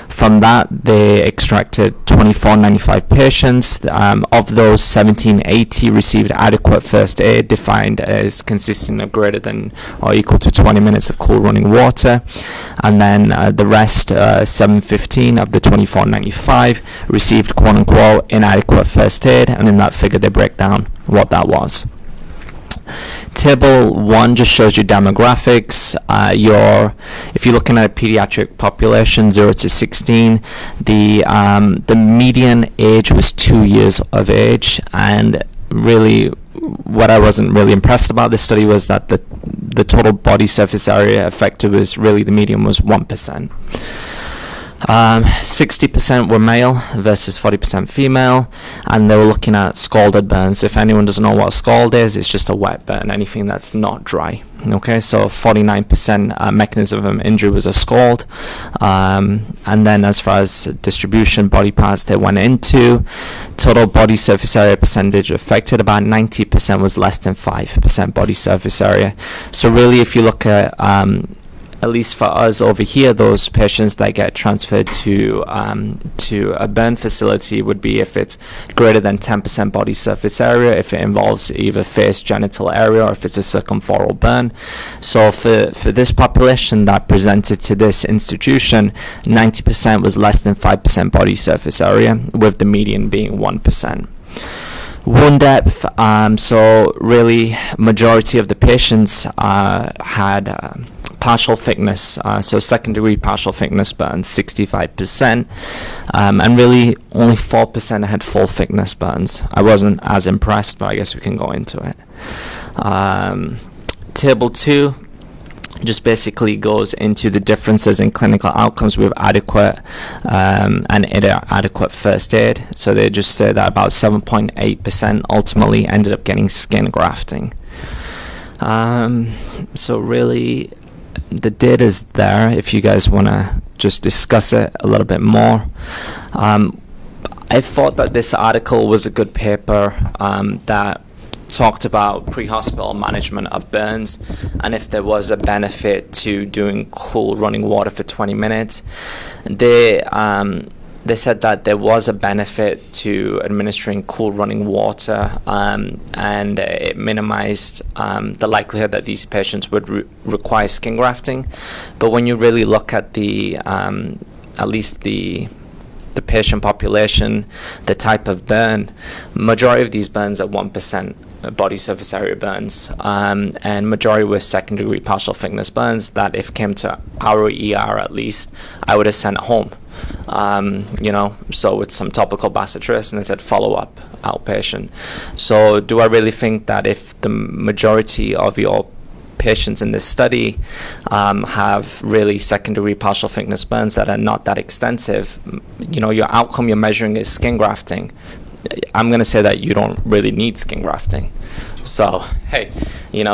From that, they extracted 2495 patients. Of those, 1780 received adequate first aid, defined as consisting of greater than or equal to 20 minutes of cool running water. And then the rest, 715 of the 2495, received quote-unquote inadequate first aid. And in that figure, they break down what that was. Table 1 just shows you demographics. If you're looking at a pediatric population, 0 to 16, the median age was 2 years of age, and really what I wasn't really impressed about this study was that the total body surface area affected was really, the median was 1%. 60% were male versus 40% female, and they were looking at scalded burns. If anyone doesn't know what a scald is, it's just a wet burn, anything that's not dry. Okay, so 49% mechanism of injury was a scald. And then as far as distribution, body parts they went into, total body surface area percentage affected, about 90% was less than 5% body surface area. So really, if you look at least for us over here, those patients that get transferred to a burn facility would be if it's greater than 10% body surface area, if it involves either face, genital area, or if it's a circumferal burn. So for this population that presented to this institution, 90% was less than 5% body surface area, with the median being 1%. Wound depth, so really majority of the patients had partial thickness, so second degree partial thickness burns, 65%, and really only 4% had full thickness burns. I wasn't as impressed, but I guess we can go into it. Table 2 just basically goes into the differences in clinical outcomes with adequate and inadequate first aid. So they just say that about 7.8% ultimately ended up getting skin grafting. So really, the data is there if you guys want to just discuss it a little bit more. I thought that this article was a good paper that talked about pre-hospital management of burns, and if there was a benefit to doing cool running water for 20 minutes. They said that there was a benefit to administering cool running water, and it minimized the likelihood that these patients would require skin grafting. But when you really look at at least the patient population, the type of burn, majority of these burns are 1% body surface area burns, and majority were second degree partial thickness burns that if came to our ER at least, I would have sent home. So with some topical bacitracin, and it said follow up outpatient. So do I really think that if the majority of your patients in this study have really second-degree partial thickness burns that are not that extensive, your outcome you're measuring is skin grafting, I'm going to say that you don't really need skin grafting. So, hey,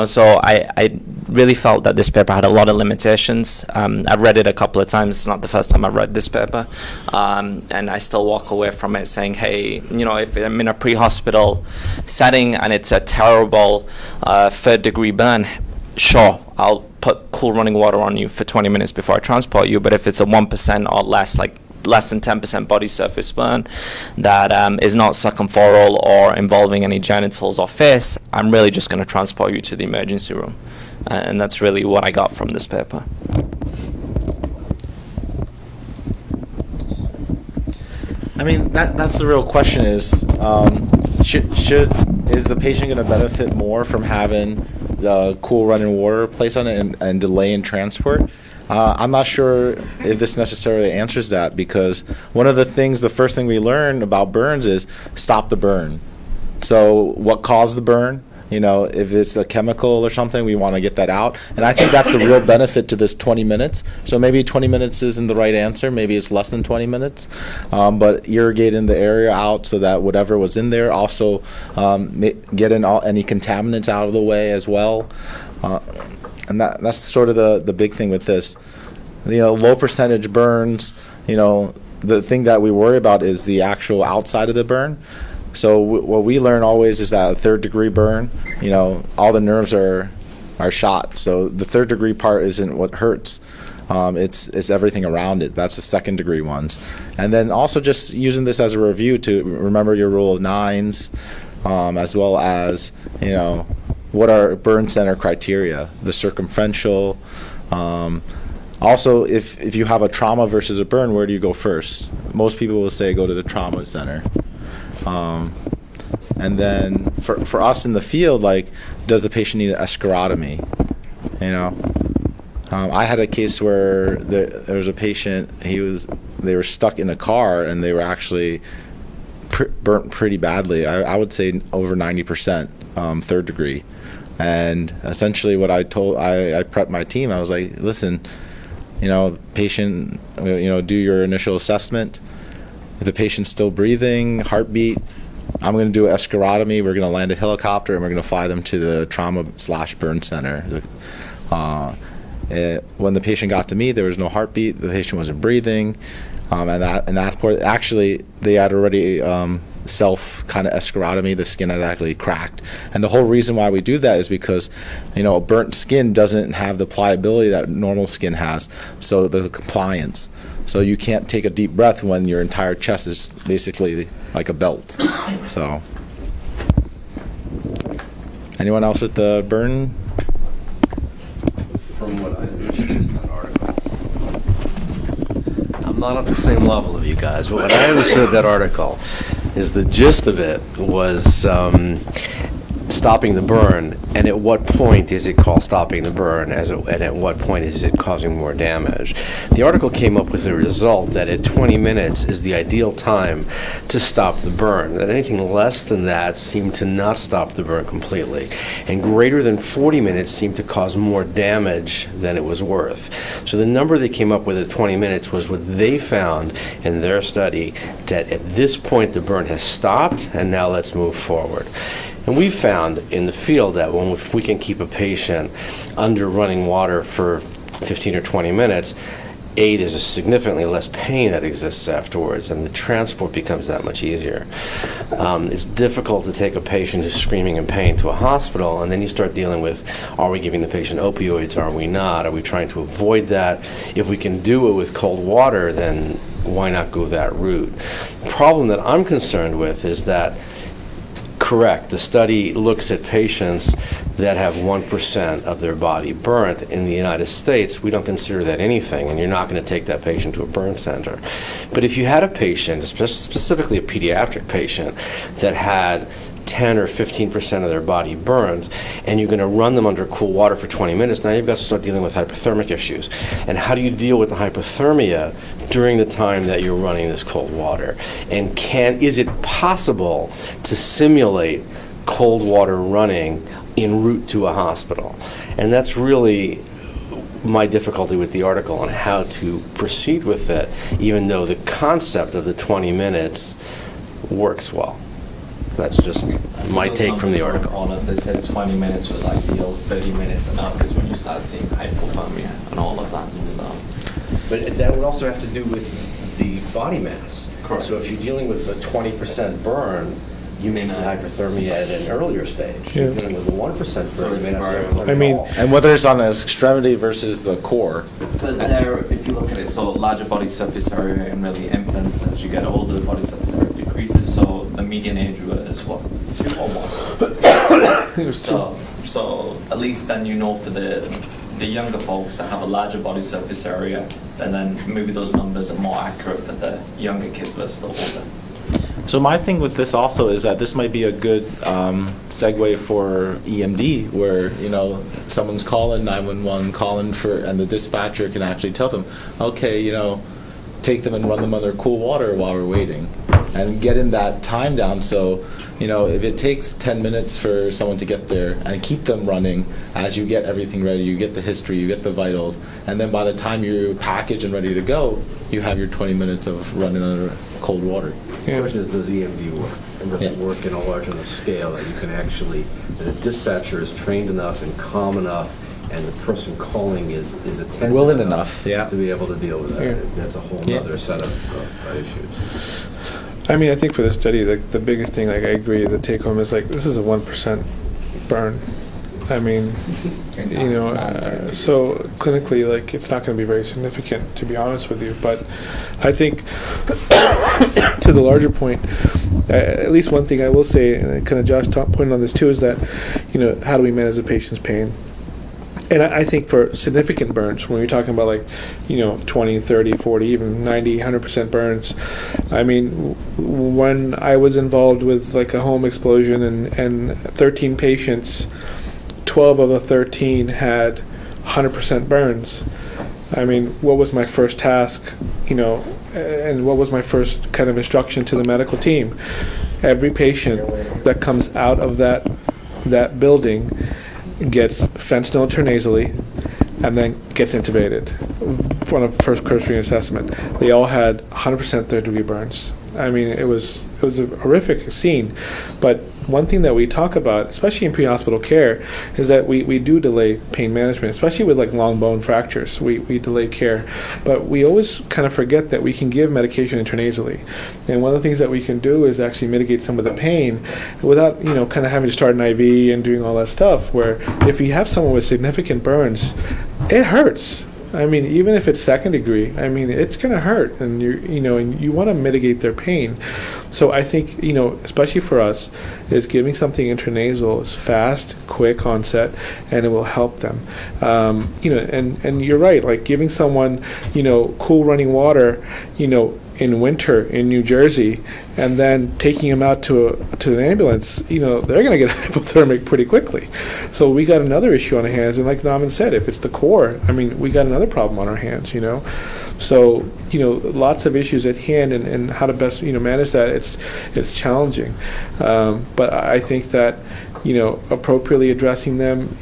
so I really felt that this paper had a lot of limitations. I've read it a couple of times. It's not the first time I've read this paper. And I still walk away from it saying, hey, if I'm in a pre-hospital setting and it's a terrible third-degree burn, sure, I'll put cool running water on you for 20 minutes before I transport you. But if it's a 1% or less, like less than 10% body surface burn that is not circumferal or involving any genitals or face, I'm really just going to transport you to the emergency room. And that's really what I got from this paper. I mean, that's the real question is, is the patient going to benefit more from having the cool running water placed on it and delay in transport? I'm not sure if this necessarily answers that, because one of the first thing we learn about burns is stop the burn. So what caused the burn? If it's a chemical or something, we want to get that out. And I think that's the real benefit to this 20 minutes. So maybe 20 minutes isn't the right answer. Maybe it's less than 20 minutes. But irrigating the area out so that whatever was in there, also getting any contaminants out of the way as well. And that's sort of the big thing with this. Low percentage burns, the thing that we worry about is the actual outside of the burn. So what we learn always is that a third-degree burn, all the nerves are shot. So the third-degree part isn't what hurts. It's everything around it. That's the second-degree ones. And then also just using this as a review to remember your rule of nines, as well as, what are burn center criteria, the circumferential. Also, if you have a trauma versus a burn, where do you go first? Most people will say go to the trauma center. And then for us in the field, does the patient need an escharotomy? I had a case where there was a patient, they were stuck in a car and they were actually burnt pretty badly. I would say over 90%, third degree. And essentially what I prepped my team, I was like, listen, patient, do your initial assessment. If the patient's still breathing, heartbeat, I'm going to do an escharotomy. We're going to land a helicopter and we're going to fly them to the trauma/burn center. When the patient got to me, there was no heartbeat. The patient wasn't breathing. Actually, they had already self kind of escharotomy. The skin had actually cracked. And the whole reason why we do that is because, burnt skin doesn't have the pliability that normal skin has. So the compliance. So you can't take a deep breath when your entire chest is basically like a belt. So, anyone else with the burn? From what I understood in that article, I'm not at the same level of you guys, but what I understood that article is the gist of it was stopping the burn, and at what point is it called stopping the burn, and at what point is it causing more damage. The article came up with the result that at 20 minutes is the ideal time to stop the burn, that anything less than that seemed to not stop the burn completely, and greater than 40 minutes seemed to cause more damage than it was worth. So the number they came up with at 20 minutes was what they found in their study, that at this point the burn has stopped, and now let's move forward. And we found in the field that if we can keep a patient under running water for 15 or 20 minutes, there's a significantly less pain that exists afterwards, and the transport becomes that much easier. It's difficult to take a patient who's screaming in pain to a hospital, and then you start dealing with, are we giving the patient opioids, are we not? Are we trying to avoid that? If we can do it with cold water, then why not go that route? The problem that I'm concerned with is that, correct, the study looks at patients that have 1% of their body burnt. In the United States, we don't consider that anything, and you're not going to take that patient to a burn center. But if you had a patient, specifically a pediatric patient, that had 10 or 15% of their body burned, and you're going to run them under cool water for 20 minutes, now you've got to start dealing with hypothermic issues. And how do you deal with the hypothermia during the time that you're running this cold water? And is it possible to simulate cold water running en route to a hospital? And that's really my difficulty with the article on how to proceed with it, even though the concept of the 20 minutes works well. That's just my take from the article. On it, they said 20 minutes was ideal, 30 minutes and up is when you start seeing hypothermia and all of that. So, but that would also have to do with the body mass. Correct. So if you're dealing with a 20% burn, you may see hyperthermia at an earlier stage. Yeah. Even with a 1% burn, you may not see it's hypothermia I mean- at all. And whether it's on an extremity versus the core. But there, if you look at it, so larger body surface area in really infants, as you get older, the body surface area decreases. So the median age is what, 2 or 1? So at least then you know for the younger folks that have a larger body surface area, then maybe those numbers are more accurate for the younger kids versus the older. So my thing with this also is that this might be a good segue for EMD, where someone's calling 911, calling for, and the dispatcher can actually tell them, okay, take them and run them under cool water while we're waiting, and getting that time down. So if it takes 10 minutes for someone to get there, and keep them running as you get everything ready, you get the history, you get the vitals, and then by the time you're packaged and ready to go, you have your 20 minutes of running under cold water. The question is, does EMD work? And does it work in a large enough scale that you can actually, that a dispatcher is trained enough and calm enough, and the person calling is attentive Willing enough, yeah. to be able to deal with that? Yeah. That's a whole other set of issues. I mean, I think for the study, the biggest thing, I agree, the take home is this is a 1% burn. I mean, so clinically, it's not going to be very significant, to be honest with you. But I think, to the larger point, at least one thing I will say, and kind of Josh pointed on this too, is that, how do we manage the patient's pain? And I think for significant burns, when you're talking about 20, 30, 40, even 90, 100% burns, I mean, when I was involved with a home explosion and 13 patients, 12 of the 13 had 100% burns. I mean, what was my first task, and what was my first kind of instruction to the medical team? Every patient that comes out of that building gets fentanyl intranasally and then gets intubated for a first cursory assessment. They all had 100% third-degree burns. I mean, it was a horrific scene. But one thing that we talk about, especially in pre-hospital care, is that we do delay pain management, especially with long bone fractures. We delay care. But we always kind of forget that we can give medication intranasally. And one of the things that we can do is actually mitigate some of the pain without, kind of having to start an IV and doing all that stuff, where if you have someone with significant burns, it hurts. I mean, even if it's second degree, I mean, it's going to hurt, and and you want to mitigate their pain. So I think, especially for us, is giving something intranasal is fast, quick onset, and it will help them. And you're right, giving someone, cool running water, in winter in New Jersey, and then taking them out to an ambulance, they're going to get hypothermic pretty quickly. So we got another issue on our hands, and like Norman said, if it's the core, I mean, we got another problem on our hands, So, lots of issues at hand, and how to best, manage that, it's challenging. But I think that, appropriately addressing them,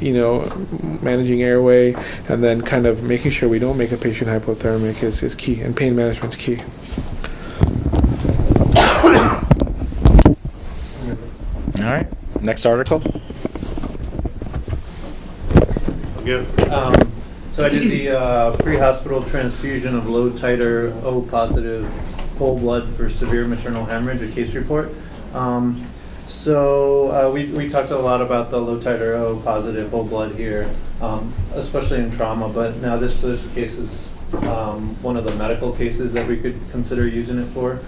managing airway, and then kind of making sure we don't make a patient hypothermic is key, and pain management's key. All right, next article. Good. So I did the pre-hospital transfusion of low-titer O-positive whole blood for severe maternal hemorrhage, a case report. So we talked a lot about the low-titer O-positive whole blood here, especially in trauma, but now this case is one of the medical cases that we could consider using it for.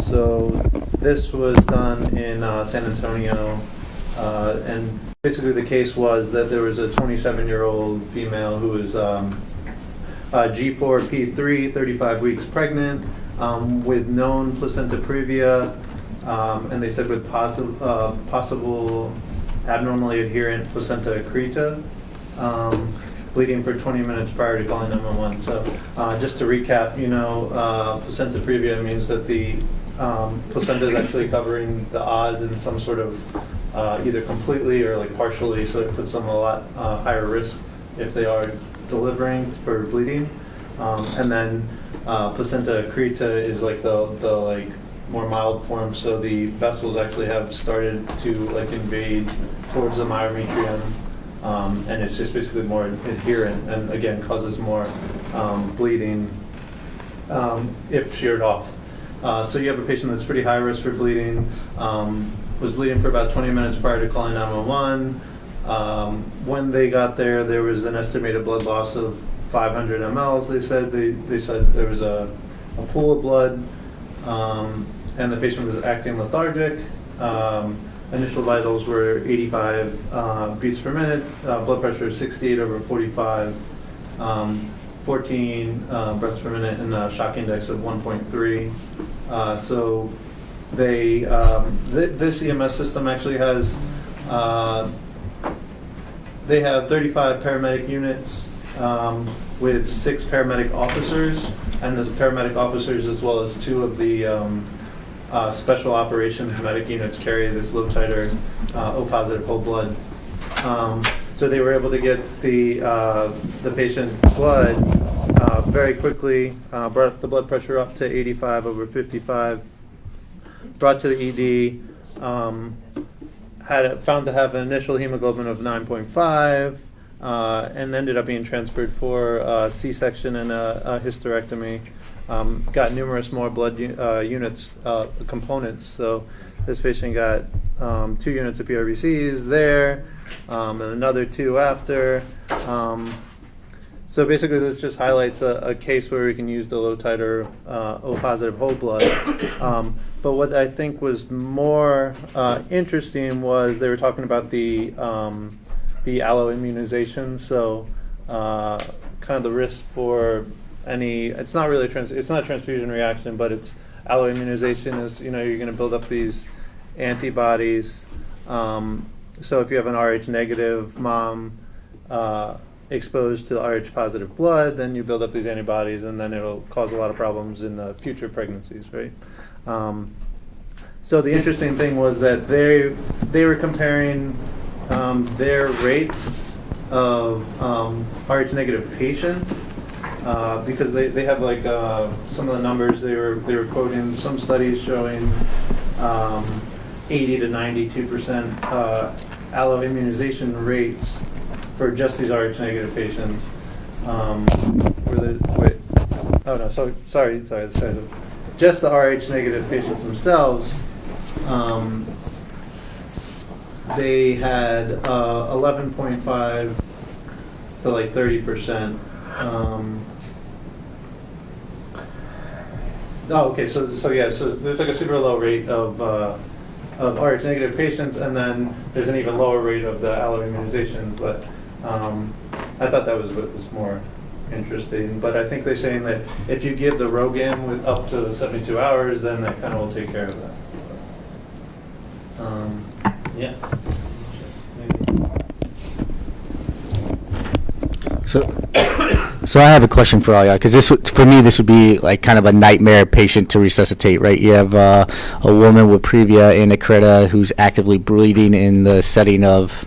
So this was done in San Antonio, and basically the case was that there was a 27-year-old female who was G4P3, 35 weeks pregnant, with known placenta praevia, and they said with possible abnormally adherent placenta accreta, bleeding for 20 minutes prior to calling 911. So just to recap, placenta praevia means that the placenta is actually covering the Oz in some sort of either completely or partially, so it puts them a lot higher risk if they are delivering for bleeding. And then placenta accreta is the more mild form, so the vessels actually have started to invade towards the myometrium, and it's just basically more adherent, and again causes more bleeding if sheared off. So you have a patient that's pretty high risk for bleeding, was bleeding for about 20 minutes prior to calling 911. When they got there, there was an estimated blood loss of 500 mLs. They said there was a pool of blood, and the patient was acting lethargic. Initial vitals were 85 beats per minute, blood pressure 68 over 45, 14 breaths per minute, and a shock index of 1.3. So they this EMS system actually has they have 35 paramedic units with 6 paramedic officers, and the paramedic officers, as well as 2 of the special operations medic units, carry this low-titer O-positive whole blood. So they were able to get the patient blood very quickly, brought the blood pressure up to 85 over 55, brought to the ED, found to have an initial hemoglobin of 9.5, and ended up being transferred for C-section and a hysterectomy. Got numerous more blood units, components. So this patient got 2 units of PRBCs there, and another 2 after. So basically this just highlights a case where we can use the low-titer O-positive whole blood. But what I think was more interesting was they were talking about the alloimmunization. So kind of the risk for any, it's not really it's not a transfusion reaction, but it's alloimmunization is, you're going to build up these antibodies. So if you have an Rh negative mom exposed to Rh positive blood, then you build up these antibodies, and then it'll cause a lot of problems in the future pregnancies, right? So the interesting thing was that they were comparing their rates of Rh negative patients, because they have like some of the numbers they were quoting, some studies showing 80 to 92% alloimmunization rates for just these Rh negative patients. Just the Rh negative patients themselves, they had 11.5 to like 30%. So there's like a super low rate of Rh negative patients, and then there's an even lower rate of the alloimmunization. But I thought that was what was more interesting. But I think they're saying that if you give the RHoGAM with up to 72 hours, then that kind of will take care of that. Yeah. So I have a question for all y'all, because for me this would be like kind of a nightmare patient to resuscitate, right? You have a woman with praevia and a who's actively bleeding in the setting of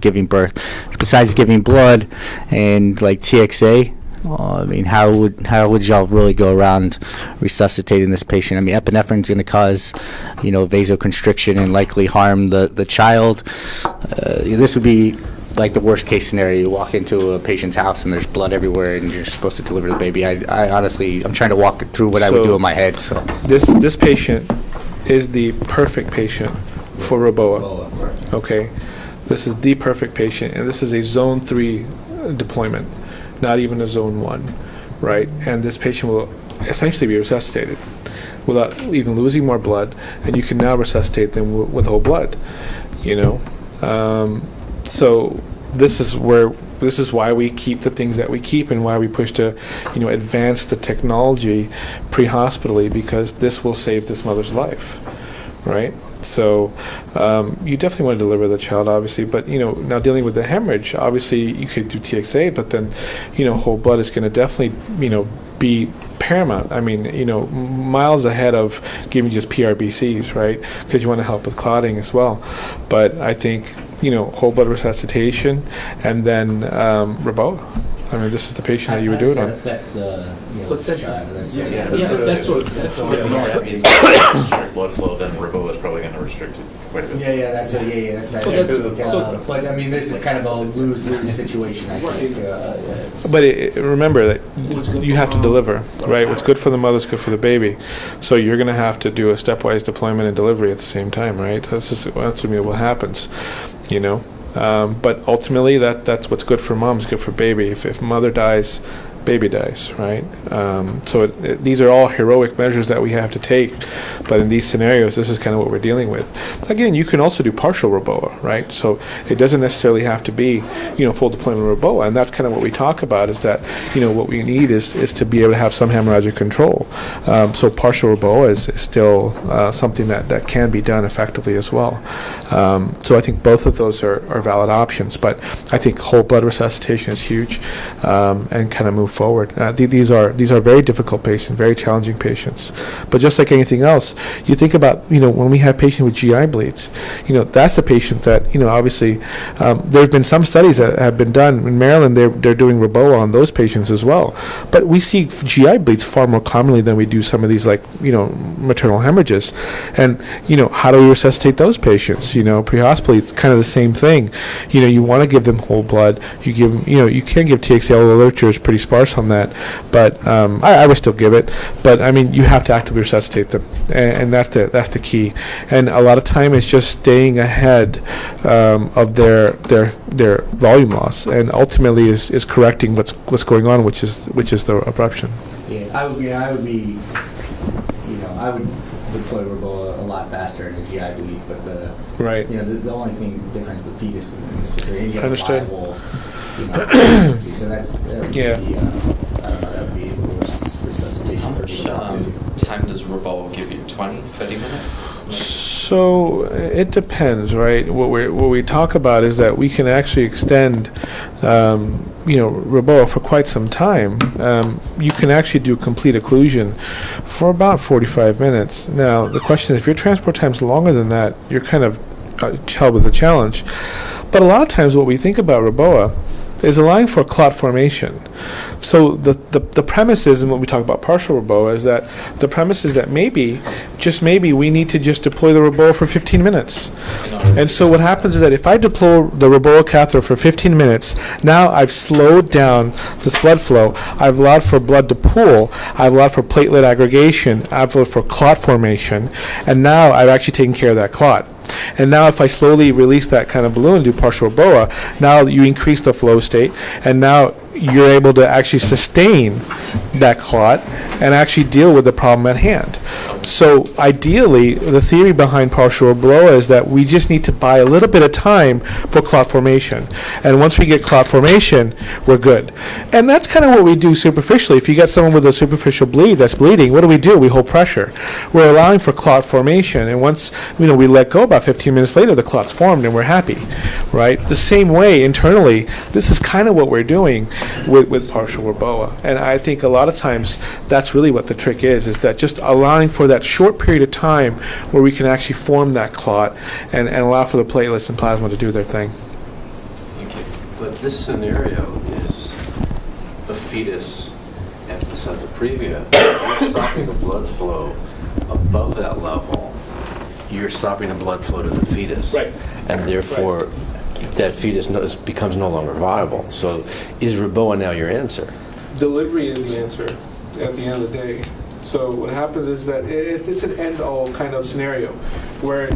giving birth. Besides giving blood and like TXA, I mean, how would y'all really go around resuscitating this patient? I mean, epinephrine is going to cause, vasoconstriction and likely harm the child. This would be like the worst case scenario. You walk into a patient's house and there's blood everywhere, and you're supposed to deliver the baby. I honestly, I'm trying to walk through what I would do in my head. So this patient is the perfect patient for RHoBoA. Okay, this is the perfect patient, and this is a zone 3 deployment, not even a zone 1, right? And this patient will essentially be resuscitated without even losing more blood, and you can now resuscitate them with whole blood. So this is why we keep the things that we keep, and why we push to, advance the technology pre-hospitally, because this will save this mother's life, right? So you definitely want to deliver the child, obviously, but now dealing with the hemorrhage, obviously you could do TXA, but then whole blood is going to definitely be paramount. I mean, miles ahead of giving just PRBCs, right? Because you want to help with clotting as well. But I think whole blood resuscitation, and then RHoBoA. I mean, this is the patient that you were doing it on. affect the, Placenta. child? That's Yeah, what- Yeah, that's what. Blood flow, then Reboa is probably going to restrict it quite a bit. That's how So I that's- look at so- but I mean, this is kind of a lose-lose situation, I think. But remember that you have to deliver, right? What's good for the mother is good for the baby. So you're going to have to do a stepwise deployment and delivery at the same time, right? That's what happens, But ultimately, that's what's good for mom is good for baby. If mother dies, baby dies, right? So these are all heroic measures that we have to take, but in these scenarios, this is kind of what we're dealing with. Again, you can also do partial Reboa, right? So it doesn't necessarily have to be, full deployment Reboa, and that's kind of what we talk about is that, what we need is to be able to have some hemorrhagic control. So partial Reboa is still something that can be done effectively as well. So I think both of those are valid options, but I think whole blood resuscitation is huge, and kind of move forward. These are very difficult patients, very challenging patients. But just like anything else, you think about when we have patients with GI bleeds, that's the patient that obviously there have been some studies that have been done in Maryland. They're doing Reboa on those patients as well. But we see GI bleeds far more commonly than we do some of these maternal hemorrhages. And how do we resuscitate those patients? Pre-hospital, it's kind of the same thing. You want to give them whole blood. You give them, you can give TXA. The literature is pretty sparse on that, but I would still give it. But I mean, you have to actively resuscitate them, and that's the key. And a lot of time it's just staying ahead of their volume loss, and ultimately is correcting what's going on, which is the abruption. Yeah, I would deploy Reboa a lot faster in a GI bleed, but the only difference the fetus in this situation. You have Understood. a viable, pregnancy. So that would just be, that would be the worst resuscitation for people. Time does Reboa give you? 20, 30 minutes? So it depends, right? What we talk about is that we can actually extend, Reboa for quite some time. You can actually do complete occlusion for about 45 minutes. Now, the question is, if your transport time's longer than that, you're kind of held with a challenge. But a lot of times what we think about Reboa is allowing for clot formation. So the premise is, and when we talk about partial Reboa, is that the premise is that maybe, just maybe, we need to just deploy the Reboa for 15 minutes. And so what happens is that if I deploy the Reboa catheter for 15 minutes, now I've slowed down this blood flow. I've allowed for blood to pool. I've allowed for platelet aggregation. I've allowed for clot formation. And now I've actually taken care of that clot. And now if I slowly release that kind of balloon and do partial Reboa, now you increase the flow state, and now you're able to actually sustain that clot and actually deal with the problem at hand. So ideally, the theory behind partial Reboa is that we just need to buy a little bit of time for clot formation. And once we get clot formation, we're good. And that's kind of what we do superficially. If you get someone with a superficial bleed that's bleeding, what do? We hold pressure. We're allowing for clot formation. And once we let go, about 15 minutes later, the clot's formed and we're happy, right? The same way internally, this is kind of what we're doing with partial Reboa. And I think a lot of times that's really what the trick is that just allowing for that short period of time where we can actually form that clot and allow for the platelets and plasma to do their thing. But this scenario is the fetus at the placenta previa. You're stopping the blood flow above that level. You're stopping the blood flow to the fetus. Right. And therefore, that fetus becomes no longer viable. So is Reboa now your answer? Delivery is the answer at the end of the day. So what happens is that it's an end-all kind of scenario where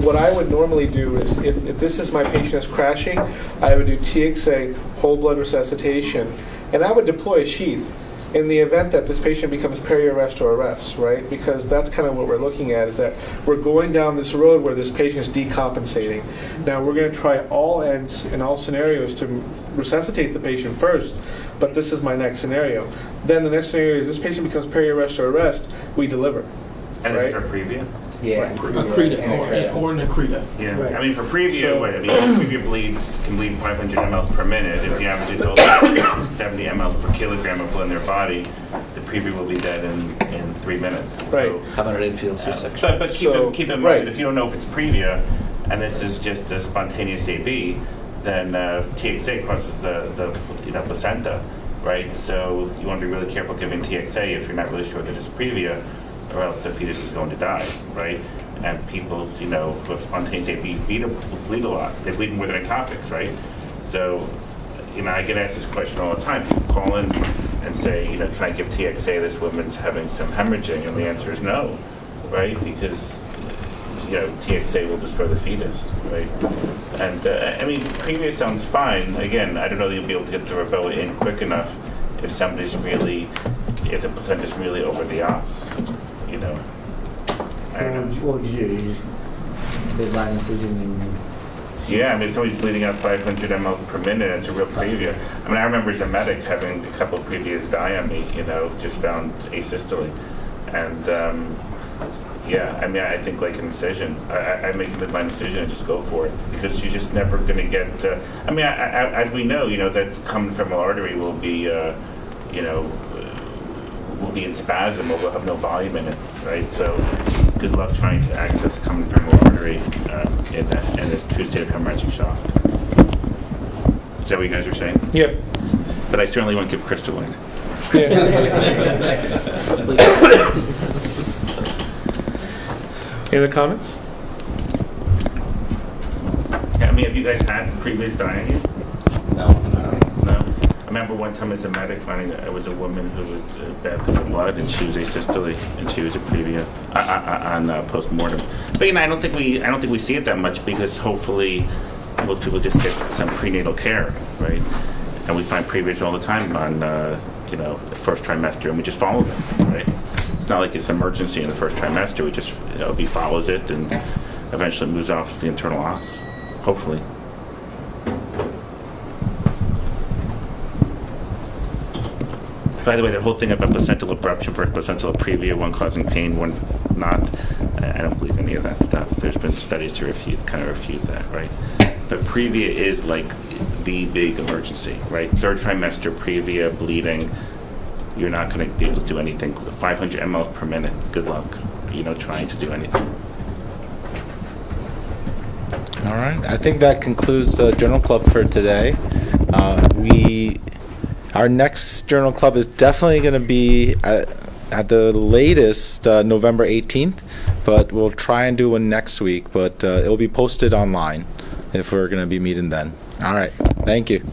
what I would normally do is, if this is my patient that's crashing, I would do TXA, whole blood resuscitation, and I would deploy a sheath in the event that this patient becomes peri-arrest or arrest, right? Because that's kind of what we're looking at, is that we're going down this road where this patient's decompensating. Now, we're going to try all ends in all scenarios to resuscitate the patient first, but this is my next scenario. Then the next scenario is this patient becomes peri-arrest or arrest, we deliver. And right? this is for previa? Yeah. Accreta or an accreta. Yeah. Right. I mean, for previa, previa bleeds can bleed 500 mLs per minute. If the average adult has 70 mLs per kilogram of blood in their body, the previa will be dead in 3 minutes. Right. So, How about an infield C-section? but keep in mind, if you don't know if it's previa, and this is just a spontaneous AB, then TXA crosses the placenta, right? So you want to be really careful giving TXA if you're not really sure that it's praevia, or else the fetus is going to die, right? And people, who have spontaneous ABs bleed a lot. They bleed more than ectopics, right? So, I get asked this question all the time. People call in and say, can I give TXA? This woman's having some hemorrhaging, and the answer is no, right? Because TXA will destroy the fetus, right? And praevia sounds fine. Again, I don't know that you'll be able to get the rubella in quick enough if the placenta's really over the os, I don't know. What would you do? You just did line incision and... Yeah, if somebody's bleeding out 500 mLs per minute, it's a real previa. I remember as a medic having a couple of previas die on me, just found asystole. And, I think like an incision. I make a midline incision and just go for it. Because you're just never going to get... as we know, that common femoral artery will be, will be in spasm or will have no volume in it, right? So good luck trying to access a common femoral artery in a true state of hemorrhagic shock. Is that what you guys are saying? Yep. But I certainly won't give crystalloid. Any other comments? Have you guys had previous dying? No. I remember one time as a medic finding it was a woman who was bathed in blood, and she was asystole, and she was a previa on post-mortem. But I don't think we see it that much because hopefully most people just get some prenatal care, right? And we find previas all the time on first trimester, and we just follow them, right? It's not like it's an emergency in the first trimester. We just OB follows it and eventually moves off the internal os, hopefully. By the way, the whole thing about placental abruption versus placental previa, one causing pain, one not, I don't believe any of that stuff. There's been studies to refute that, right? But previa is like the big emergency, right? Third trimester previa bleeding, you're not going to be able to do anything. 500 mLs per minute, good luck, trying to do anything. All right. I think that concludes the journal club for today. Our next journal club is definitely going to be at the latest November 18th, but we'll try and do one next week. But it will be posted online if we're going to be meeting then. All right. Thank you.